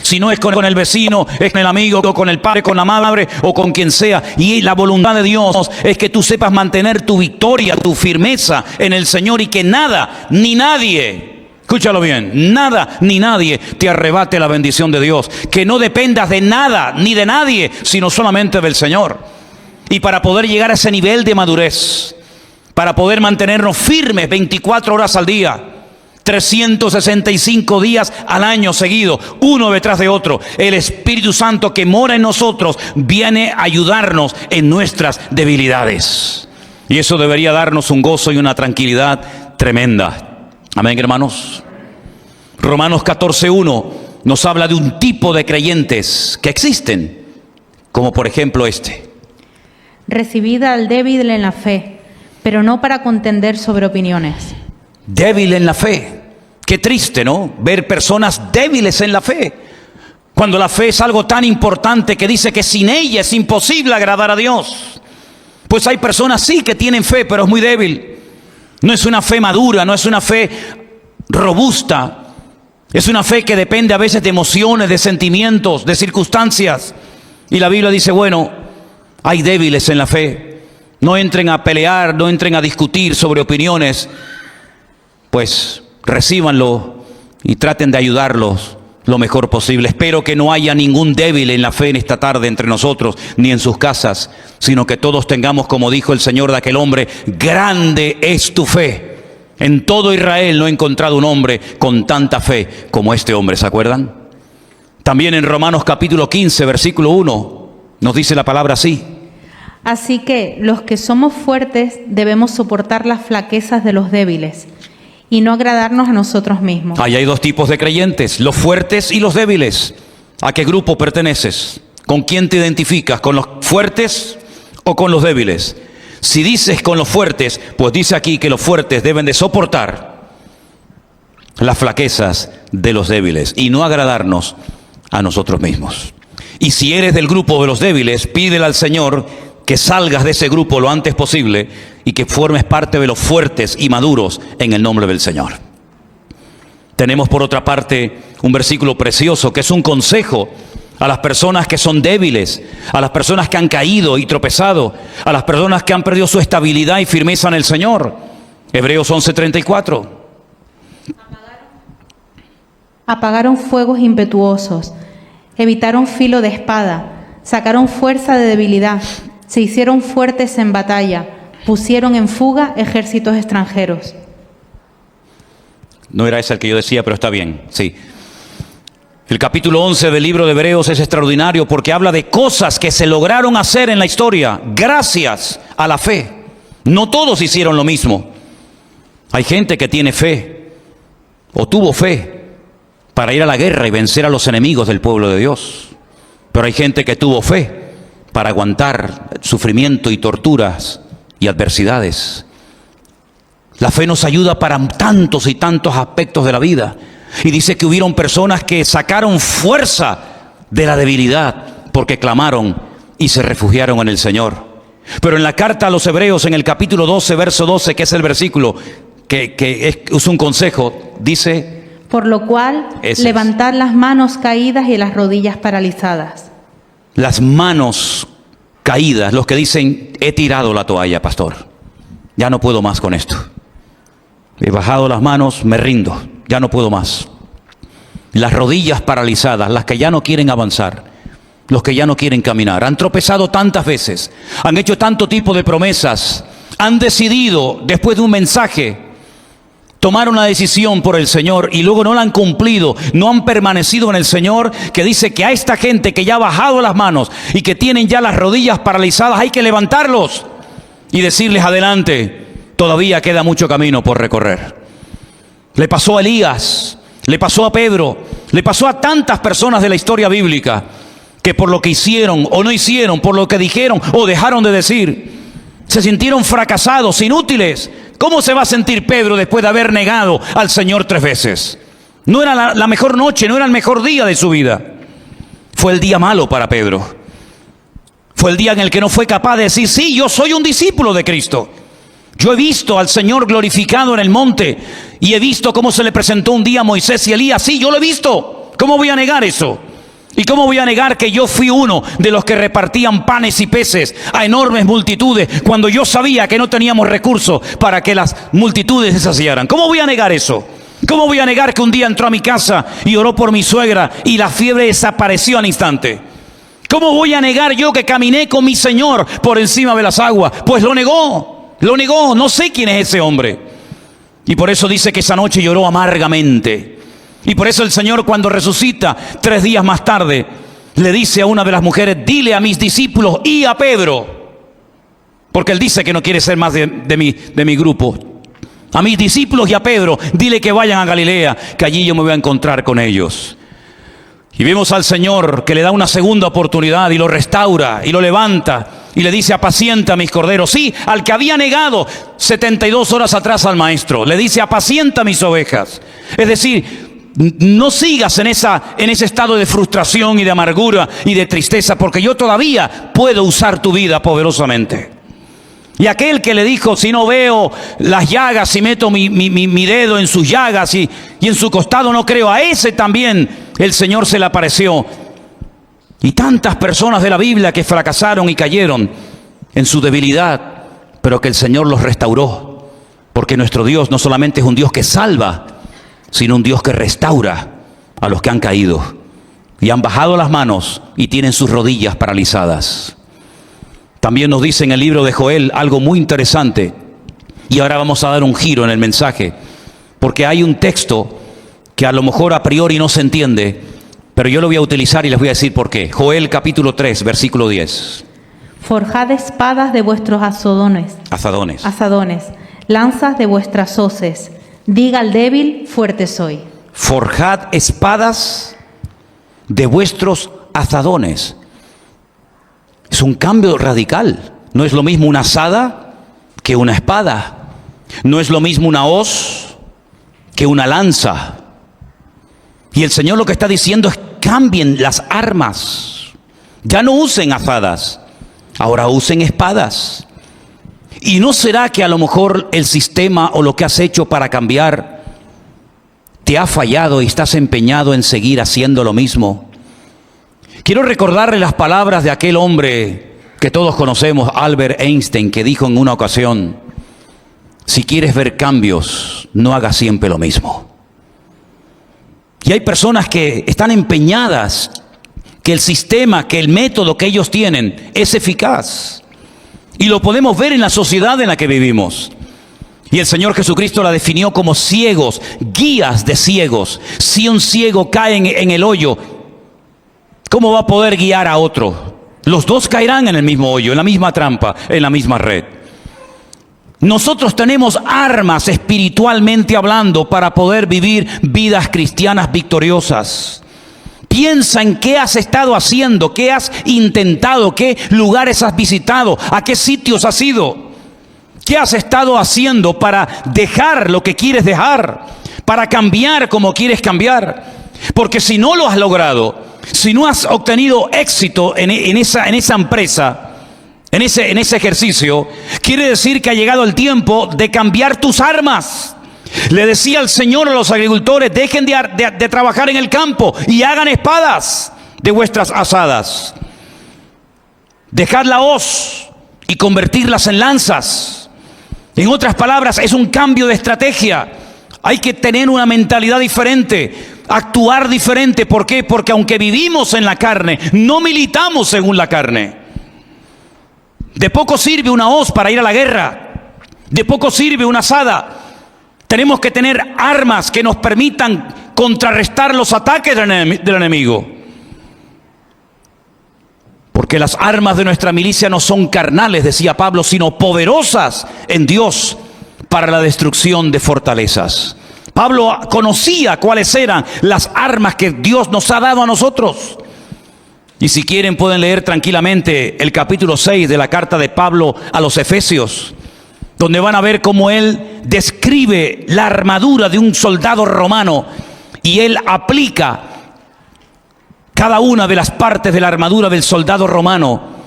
Si no es con el vecino, es con el amigo, o con el padre, con la madre, o con quien sea. Y la voluntad de Dios es que tú sepas mantener tu victoria, tu firmeza en el Señor, y que nada ni nadie, escúchalo bien, nada ni nadie te arrebate la bendición de Dios. Que no dependas de nada ni de nadie, sino solamente del Señor. Y para poder llegar a ese nivel de madurez, para poder mantenernos firmes 24 horas al día, 365 días al año seguido, uno detrás de otro, el Espíritu Santo que mora en nosotros viene a ayudarnos en nuestras debilidades. Y eso debería darnos un gozo y una tranquilidad tremenda. Amén, hermanos. Romanos 14:1 nos habla de un tipo de creyentes que existen, como por ejemplo este. Recibid al débil en la fe, pero no para contender sobre opiniones. Débil en la fe. Qué triste, ¿no? Ver personas débiles en la fe. Cuando la fe es algo tan importante que dice que sin ella es imposible agradar a Dios. Pues hay personas sí que tienen fe, pero es muy débil. No es una fe madura, no es una fe robusta. Es una fe que depende a veces de emociones, de sentimientos, de circunstancias. Y la Biblia dice, bueno, hay débiles en la fe. No entren a pelear, no entren a discutir sobre opiniones. Pues recíbanlo y traten de ayudarlos lo mejor posible. Espero que no haya ningún débil en la fe en esta tarde entre nosotros, ni en sus casas, sino que todos tengamos, como dijo el Señor de aquel hombre, grande es tu fe. En todo Israel no he encontrado un hombre con tanta fe como este hombre, ¿se acuerdan? También en Romanos capítulo 15, versículo 1, nos dice la palabra así. Así que los que somos fuertes debemos soportar las flaquezas de los débiles y no agradarnos a nosotros mismos. Ahí hay dos tipos de creyentes, los fuertes y los débiles. ¿A qué grupo perteneces? ¿Con quién te identificas? ¿Con los fuertes o con los débiles? Si dices con los fuertes, pues dice aquí que los fuertes deben de soportar las flaquezas de los débiles y no agradarnos a nosotros mismos. Y si eres del grupo de los débiles, pídele al Señor que salgas de ese grupo lo antes posible y que formes parte de los fuertes y maduros en el nombre del Señor. Tenemos por otra parte un versículo precioso que es un consejo a las personas que son débiles, a las personas que han caído y tropezado, a las personas que han perdido su estabilidad y firmeza en el Señor. Hebreos 11:34. Apagaron fuegos impetuosos, evitaron filo de espada, sacaron fuerza de debilidad, se hicieron fuertes en batalla, pusieron en fuga ejércitos extranjeros. No era ese el que yo decía, pero está bien, sí. El capítulo 11 del libro de Hebreos es extraordinario porque habla de cosas que se lograron hacer en la historia gracias a la fe. No todos hicieron lo mismo. Hay gente que tiene fe o tuvo fe para ir a la guerra y vencer a los enemigos del pueblo de Dios. Pero hay gente que tuvo fe para aguantar sufrimiento y torturas y adversidades. La fe nos ayuda para tantos y tantos aspectos de la vida. Y dice que hubieron personas que sacaron fuerza de la debilidad porque clamaron y se refugiaron en el Señor. Pero en la carta a los Hebreos, en el capítulo 12, verso 12, que es el versículo que es un consejo, dice: por lo cual, levantad las manos caídas y las rodillas paralizadas. Las manos caídas, los que dicen: he tirado la toalla, pastor, ya no puedo más con esto. He bajado las manos, me rindo, ya no puedo más. Las rodillas paralizadas, las que ya no quieren avanzar, los que ya no quieren caminar, han tropezado tantas veces, han hecho tanto tipo de promesas, han decidido después de un mensaje tomar una decisión por el Señor y luego no la han cumplido, no han permanecido en el Señor, que dice que a esta gente que ya ha bajado las manos y que tienen ya las rodillas paralizadas, hay que levantarlos y decirles: adelante, todavía queda mucho camino por recorrer. Le pasó a Elías, le pasó a Pedro, le pasó a tantas personas de la historia bíblica que por lo que hicieron o no hicieron, por lo que dijeron o dejaron de decir, se sintieron fracasados, inútiles. ¿Cómo se va a sentir Pedro después de haber negado al Señor 3 veces? No era la mejor noche, no era el mejor día de su vida. Fue el día malo para Pedro. Fue el día en el que no fue capaz de decir: sí, yo soy un discípulo de Cristo. Yo he visto al Señor glorificado en el monte y he visto cómo se le presentó un día a Moisés y Elías. Sí, yo lo he visto. ¿Cómo voy a negar eso? ¿Y cómo voy a negar que yo fui uno de los que repartían panes y peces a enormes multitudes cuando yo sabía que no teníamos recursos para que las multitudes se saciaran? ¿Cómo voy a negar eso? ¿Cómo voy a negar que un día entró a mi casa y oró por mi suegra y la fiebre desapareció al instante? ¿Cómo voy a negar yo que caminé con mi Señor por encima de las aguas? Pues lo negó, no sé quién es ese hombre. Y por eso dice que esa noche lloró amargamente. Y por eso el Señor, cuando resucita 3 días más tarde, le dice a una de las mujeres: dile a mis discípulos y a Pedro, porque él dice que no quiere ser más de mi grupo. A mis discípulos y a Pedro, dile que vayan a Galilea, que allí yo me voy a encontrar con ellos. Y vemos al Señor que le da una segunda oportunidad y lo restaura y lo levanta y le dice: apacienta mis corderos. Sí, al que había negado 72 horas atrás al maestro, le dice: apacienta mis ovejas. Es decir, no sigas en ese estado de frustración y de amargura y de tristeza, porque yo todavía puedo usar tu vida poderosamente. Y aquel que le dijo: si no veo las llagas, si meto mi dedo en sus llagas y en su costado no creo, a ese también el Señor se le apareció. Y tantas personas de la Biblia que fracasaron y cayeron en su debilidad, pero que el Señor los restauró, porque nuestro Dios no solamente es un Dios que salva, sino un Dios que restaura a los que han caído y han bajado las manos y tienen sus rodillas paralizadas. También nos dice en el libro de Joel algo muy interesante, y ahora vamos a dar un giro en el mensaje, porque hay un texto que a lo mejor a priori no se entiende, pero yo lo voy a utilizar y les voy a decir por qué. Joel capítulo 3, versículo 10. Forjad espadas de vuestros azadones, lanzas de vuestras hoces. Diga al débil: fuerte soy. Forjad espadas de vuestros azadones. Es un cambio radical. No es lo mismo una azada que una espada. No es lo mismo una hoz que una lanza. Y el Señor lo que está diciendo es: cambien las armas. Ya no usen azadas, ahora usen espadas. ¿Y no será que a lo mejor el sistema o lo que has hecho para cambiar te ha fallado y estás empeñado en seguir haciendo lo mismo? Quiero recordarle las palabras de aquel hombre que todos conocemos, Albert Einstein, que dijo en una ocasión: si quieres ver cambios, no hagas siempre lo mismo. Y hay personas que están empeñadas que el sistema, que el método que ellos tienen es eficaz. Y lo podemos ver en la sociedad en la que vivimos. Y el Señor Jesucristo la definió como ciegos, guías de ciegos. Si un ciego cae en el hoyo, ¿cómo va a poder guiar a otro? Los dos caerán en el mismo hoyo, en la misma trampa, en la misma red. Nosotros tenemos armas espiritualmente hablando para poder vivir vidas cristianas victoriosas. Piensa en qué has estado haciendo, qué has intentado, qué lugares has visitado, a qué sitios has ido. ¿Qué has estado haciendo para dejar lo que quieres dejar? Para cambiar como quieres cambiar. Porque si no lo has logrado, si no has obtenido éxito en esa empresa, en ese ejercicio, quiere decir que ha llegado el tiempo de cambiar tus armas. Le decía el Señor a los agricultores: dejen de trabajar en el campo y hagan espadas de vuestras asadas. Dejad la hoz y convertirlas en lanzas. En otras palabras, es un cambio de estrategia. Hay que tener una mentalidad diferente, actuar diferente. ¿Por qué? Porque aunque vivimos en la carne, no militamos según la carne. De poco sirve una hoz para ir a la guerra. De poco sirve una azada. Tenemos que tener armas que nos permitan contrarrestar los ataques del enemigo. Porque las armas de nuestra milicia no son carnales, decía Pablo, sino poderosas en Dios para la destrucción de fortalezas. Pablo conocía cuáles eran las armas que Dios nos ha dado a nosotros. Y si quieren pueden leer tranquilamente el capítulo 6 de la carta de Pablo a los Efesios, donde van a ver cómo él describe la armadura de un soldado romano y él aplica cada una de las partes de la armadura del soldado romano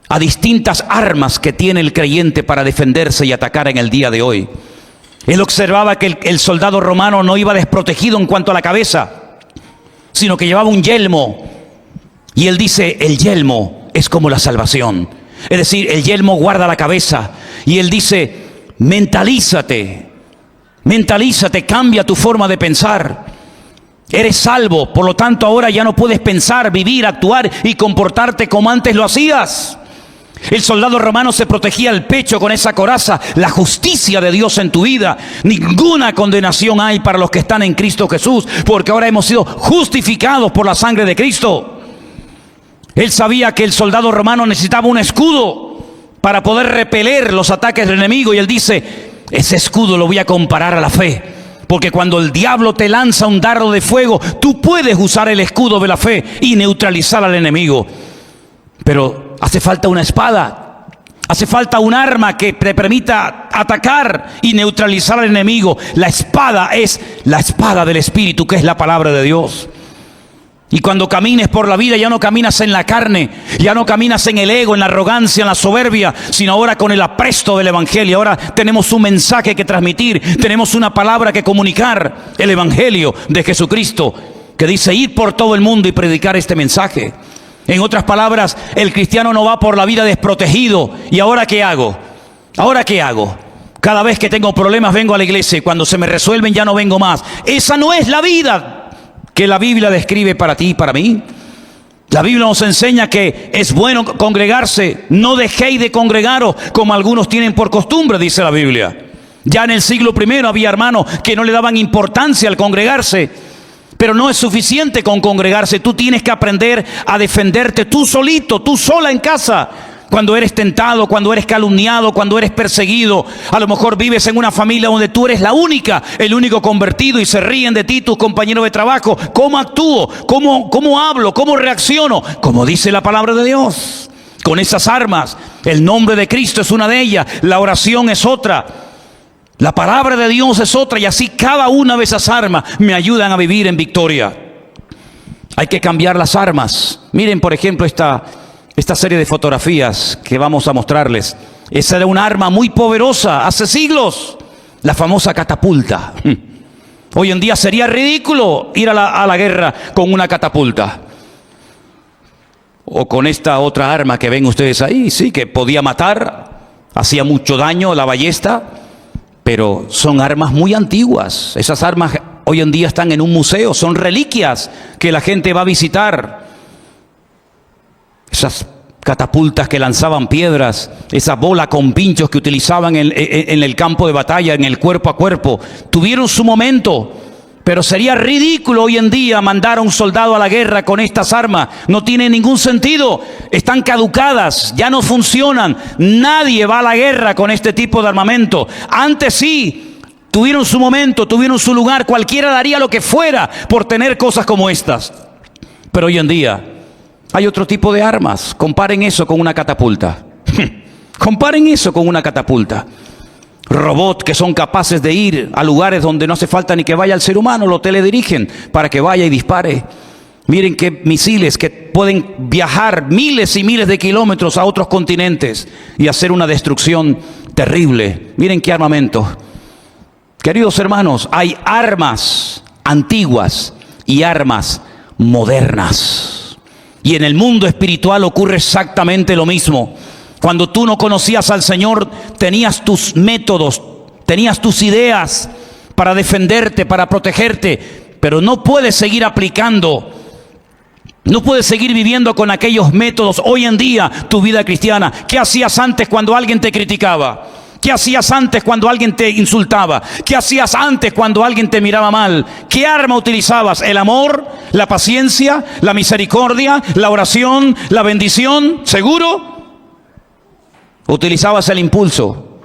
a distintas armas que tiene el creyente para defenderse y atacar en el día de hoy. Él observaba que el soldado romano no iba desprotegido en cuanto a la cabeza, sino que llevaba un yelmo. Y él dice: el yelmo es como la salvación. Es decir, el yelmo guarda la cabeza. Y él dice: mentalízate, cambia tu forma de pensar. Eres salvo, por lo tanto ahora ya no puedes pensar, vivir, actuar y comportarte como antes lo hacías. El soldado romano se protegía el pecho con esa coraza: la justicia de Dios en tu vida. Ninguna condenación hay para los que están en Cristo Jesús, porque ahora hemos sido justificados por la sangre de Cristo. Él sabía que el soldado romano necesitaba un escudo para poder repeler los ataques del enemigo, y él dice: ese escudo lo voy a comparar a la fe. Porque cuando el diablo te lanza un dardo de fuego, tú puedes usar el escudo de la fe y neutralizar al enemigo. Pero hace falta una espada, hace falta un arma que te permita atacar y neutralizar al enemigo. La espada es la espada del Espíritu, que es la palabra de Dios. Y cuando camines por la vida, ya no caminas en la carne, ya no caminas en el ego, en la arrogancia, en la soberbia, sino ahora con el apresto del Evangelio. Ahora tenemos un mensaje que transmitir, tenemos una palabra que comunicar, el Evangelio de Jesucristo, que dice: ir por todo el mundo y predicar este mensaje. En otras palabras, el cristiano no va por la vida desprotegido. ¿Y ahora qué hago? ¿Ahora qué hago? Cada vez que tengo problemas vengo a la iglesia y cuando se me resuelven ya no vengo más. Esa no es la vida que la Biblia describe para ti y para mí. La Biblia nos enseña que es bueno congregarse. No dejéis de congregaros como algunos tienen por costumbre, dice la Biblia. Ya en el siglo I había hermanos que no le daban importancia al congregarse. Pero no es suficiente con congregarse. Tú tienes que aprender a defenderte tú solito, tú sola en casa. Cuando eres tentado, cuando eres calumniado, cuando eres perseguido. A lo mejor vives en una familia donde tú eres la única, el único convertido, y se ríen de ti tus compañeros de trabajo. ¿Cómo actúo? ¿Cómo hablo? ¿Cómo reacciono? Como dice la palabra de Dios. Con esas armas, el nombre de Cristo es una de ellas, la oración es otra, la palabra de Dios es otra, y así cada una de esas armas me ayudan a vivir en victoria. Hay que cambiar las armas. Miren, por ejemplo, esta serie de fotografías que vamos a mostrarles. Esa era un arma muy poderosa hace siglos, la famosa catapulta. Hoy en día sería ridículo ir a la guerra con una catapulta. o con esta otra arma que ven ustedes ahí, sí, que podía matar, hacía mucho daño la ballesta, pero son armas muy antiguas. Esas armas hoy en día están en un museo, son reliquias que la gente va a visitar. Esas catapultas que lanzaban piedras, esa bola con pinchos que utilizaban en el campo de batalla, en el cuerpo a cuerpo, tuvieron su momento, pero sería ridículo hoy en día mandar a un soldado a la guerra con estas armas. No tiene ningún sentido, están caducadas, ya no funcionan. Nadie va a la guerra con este tipo de armamento. Antes sí, tuvieron su momento, tuvieron su lugar, cualquiera daría lo que fuera por tener cosas como estas. Pero hoy en día hay otro tipo de armas. Comparen eso con una catapulta. Comparen eso con una catapulta. Robots que son capaces de ir a lugares donde no hace falta ni que vaya el ser humano, lo teledirigen para que vaya y dispare. Miren qué misiles que pueden viajar miles y miles de kilómetros a otros continentes y hacer una destrucción terrible. Miren qué armamento. Queridos hermanos, hay armas antiguas y armas modernas. Y en el mundo espiritual ocurre exactamente lo mismo. Cuando tú no conocías al Señor, tenías tus métodos, tenías tus ideas para defenderte, para protegerte, pero no puedes seguir aplicando, no puedes seguir viviendo con aquellos métodos hoy en día tu vida cristiana. ¿Qué hacías antes cuando alguien te criticaba? ¿Qué hacías antes cuando alguien te insultaba? ¿Qué hacías antes cuando alguien te miraba mal? ¿Qué arma utilizabas? ¿El amor? ¿La paciencia? ¿La misericordia? ¿La oración? ¿La bendición? ¿Seguro? ¿Utilizabas el impulso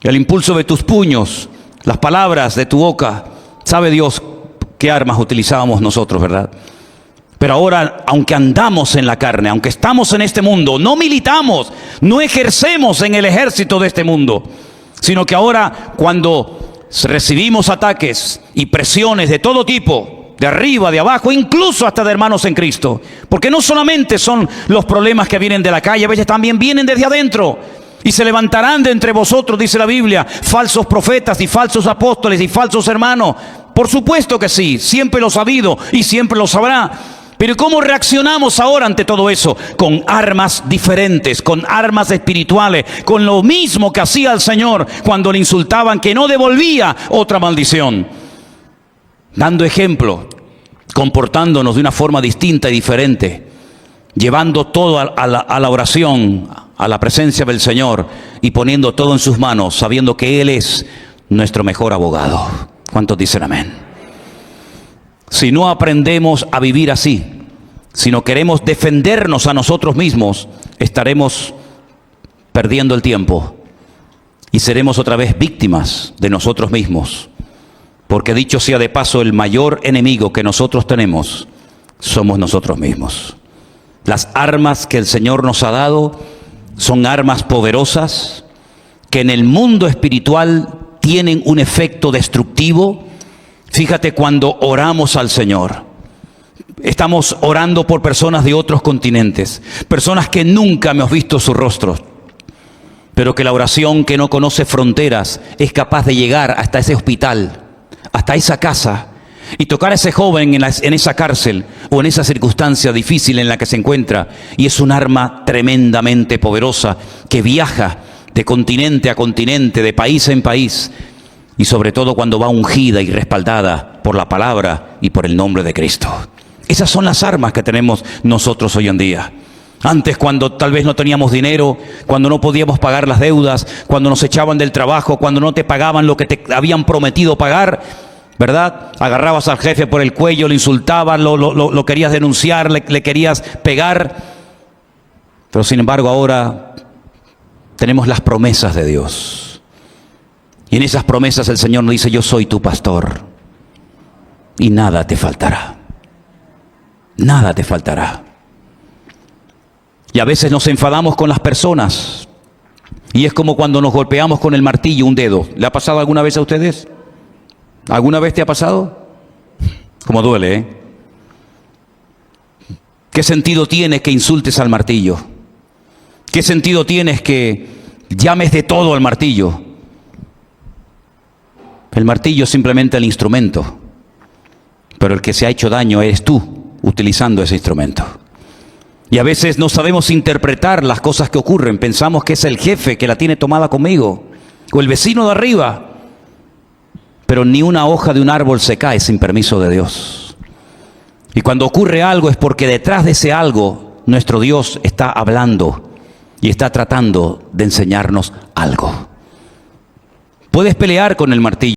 de tus puños, las palabras de tu boca? Sabe Dios qué armas utilizábamos nosotros, ¿verdad? Pero ahora, aunque andamos en la carne, aunque estamos en este mundo, no militamos, no ejercemos en el ejército de este mundo, sino que ahora cuando recibimos ataques y presiones de todo tipo, de arriba, de abajo, incluso hasta de hermanos en Cristo, porque no solamente son los problemas que vienen de la calle, a veces también vienen desde adentro. Y se levantarán de entre vosotros, dice la Biblia, falsos profetas y falsos apóstoles y falsos hermanos. Por supuesto que sí, siempre lo ha sabido y siempre lo sabrá. Pero ¿cómo reaccionamos ahora ante todo eso? Con armas diferentes, con armas espirituales, con lo mismo que hacía el Señor cuando le insultaban, que no devolvía otra maldición. Dando ejemplo, comportándonos de una forma distinta y diferente, llevando todo a la oración, a la presencia del Señor y poniendo todo en sus manos, sabiendo que Él es nuestro mejor abogado. ¿Cuántos dicen amén? Si no aprendemos a vivir así, si no queremos defendernos a nosotros mismos, estaremos perdiendo el tiempo y seremos otra vez víctimas de nosotros mismos. Porque dicho sea de paso, el mayor enemigo que nosotros tenemos somos nosotros mismos. Las armas que el Señor nos ha dado son armas poderosas que en el mundo espiritual tienen un efecto destructivo. Fíjate, cuando oramos al Señor, estamos orando por personas de otros continentes, personas que nunca hemos visto su rostro, pero que la oración, que no conoce fronteras, es capaz de llegar hasta ese hospital, hasta esa casa, y tocar a ese joven en esa cárcel o en esa circunstancia difícil en la que se encuentra. Y es un arma tremendamente poderosa que viaja de continente a continente, de país en país, y sobre todo cuando va ungida y respaldada por la palabra y por el nombre de Cristo. Esas son las armas que tenemos nosotros hoy en día. Antes, cuando tal vez no teníamos dinero, cuando no podíamos pagar las deudas, cuando nos echaban del trabajo, cuando no te pagaban lo que te habían prometido pagar, ¿verdad? Agarrabas al jefe por el cuello, le insultabas, lo querías denunciar, le querías pegar. Pero sin embargo ahora tenemos las promesas de Dios. Y en esas promesas el Señor nos dice: yo soy tu pastor y nada te faltará. Nada te faltará. Y a veces nos enfadamos con las personas. Y es como cuando nos golpeamos con el martillo un dedo. ¿Le ha pasado alguna vez a ustedes? ¿Alguna vez te ha pasado? Como duele, ¿eh? ¿Qué sentido tiene que insultes al martillo? ¿Qué sentido tienes que llames de todo al martillo? El martillo es simplemente el instrumento, pero el que se ha hecho daño eres tú utilizando ese instrumento. Y a veces no sabemos interpretar las cosas que ocurren. Pensamos que es el jefe que la tiene tomada conmigo, o el vecino de arriba. Pero ni una hoja de un árbol se cae sin permiso de Dios. Y cuando ocurre algo es porque detrás de ese algo nuestro Dios está hablando y está tratando de enseñarnos algo. Puedes pelear con el martillo.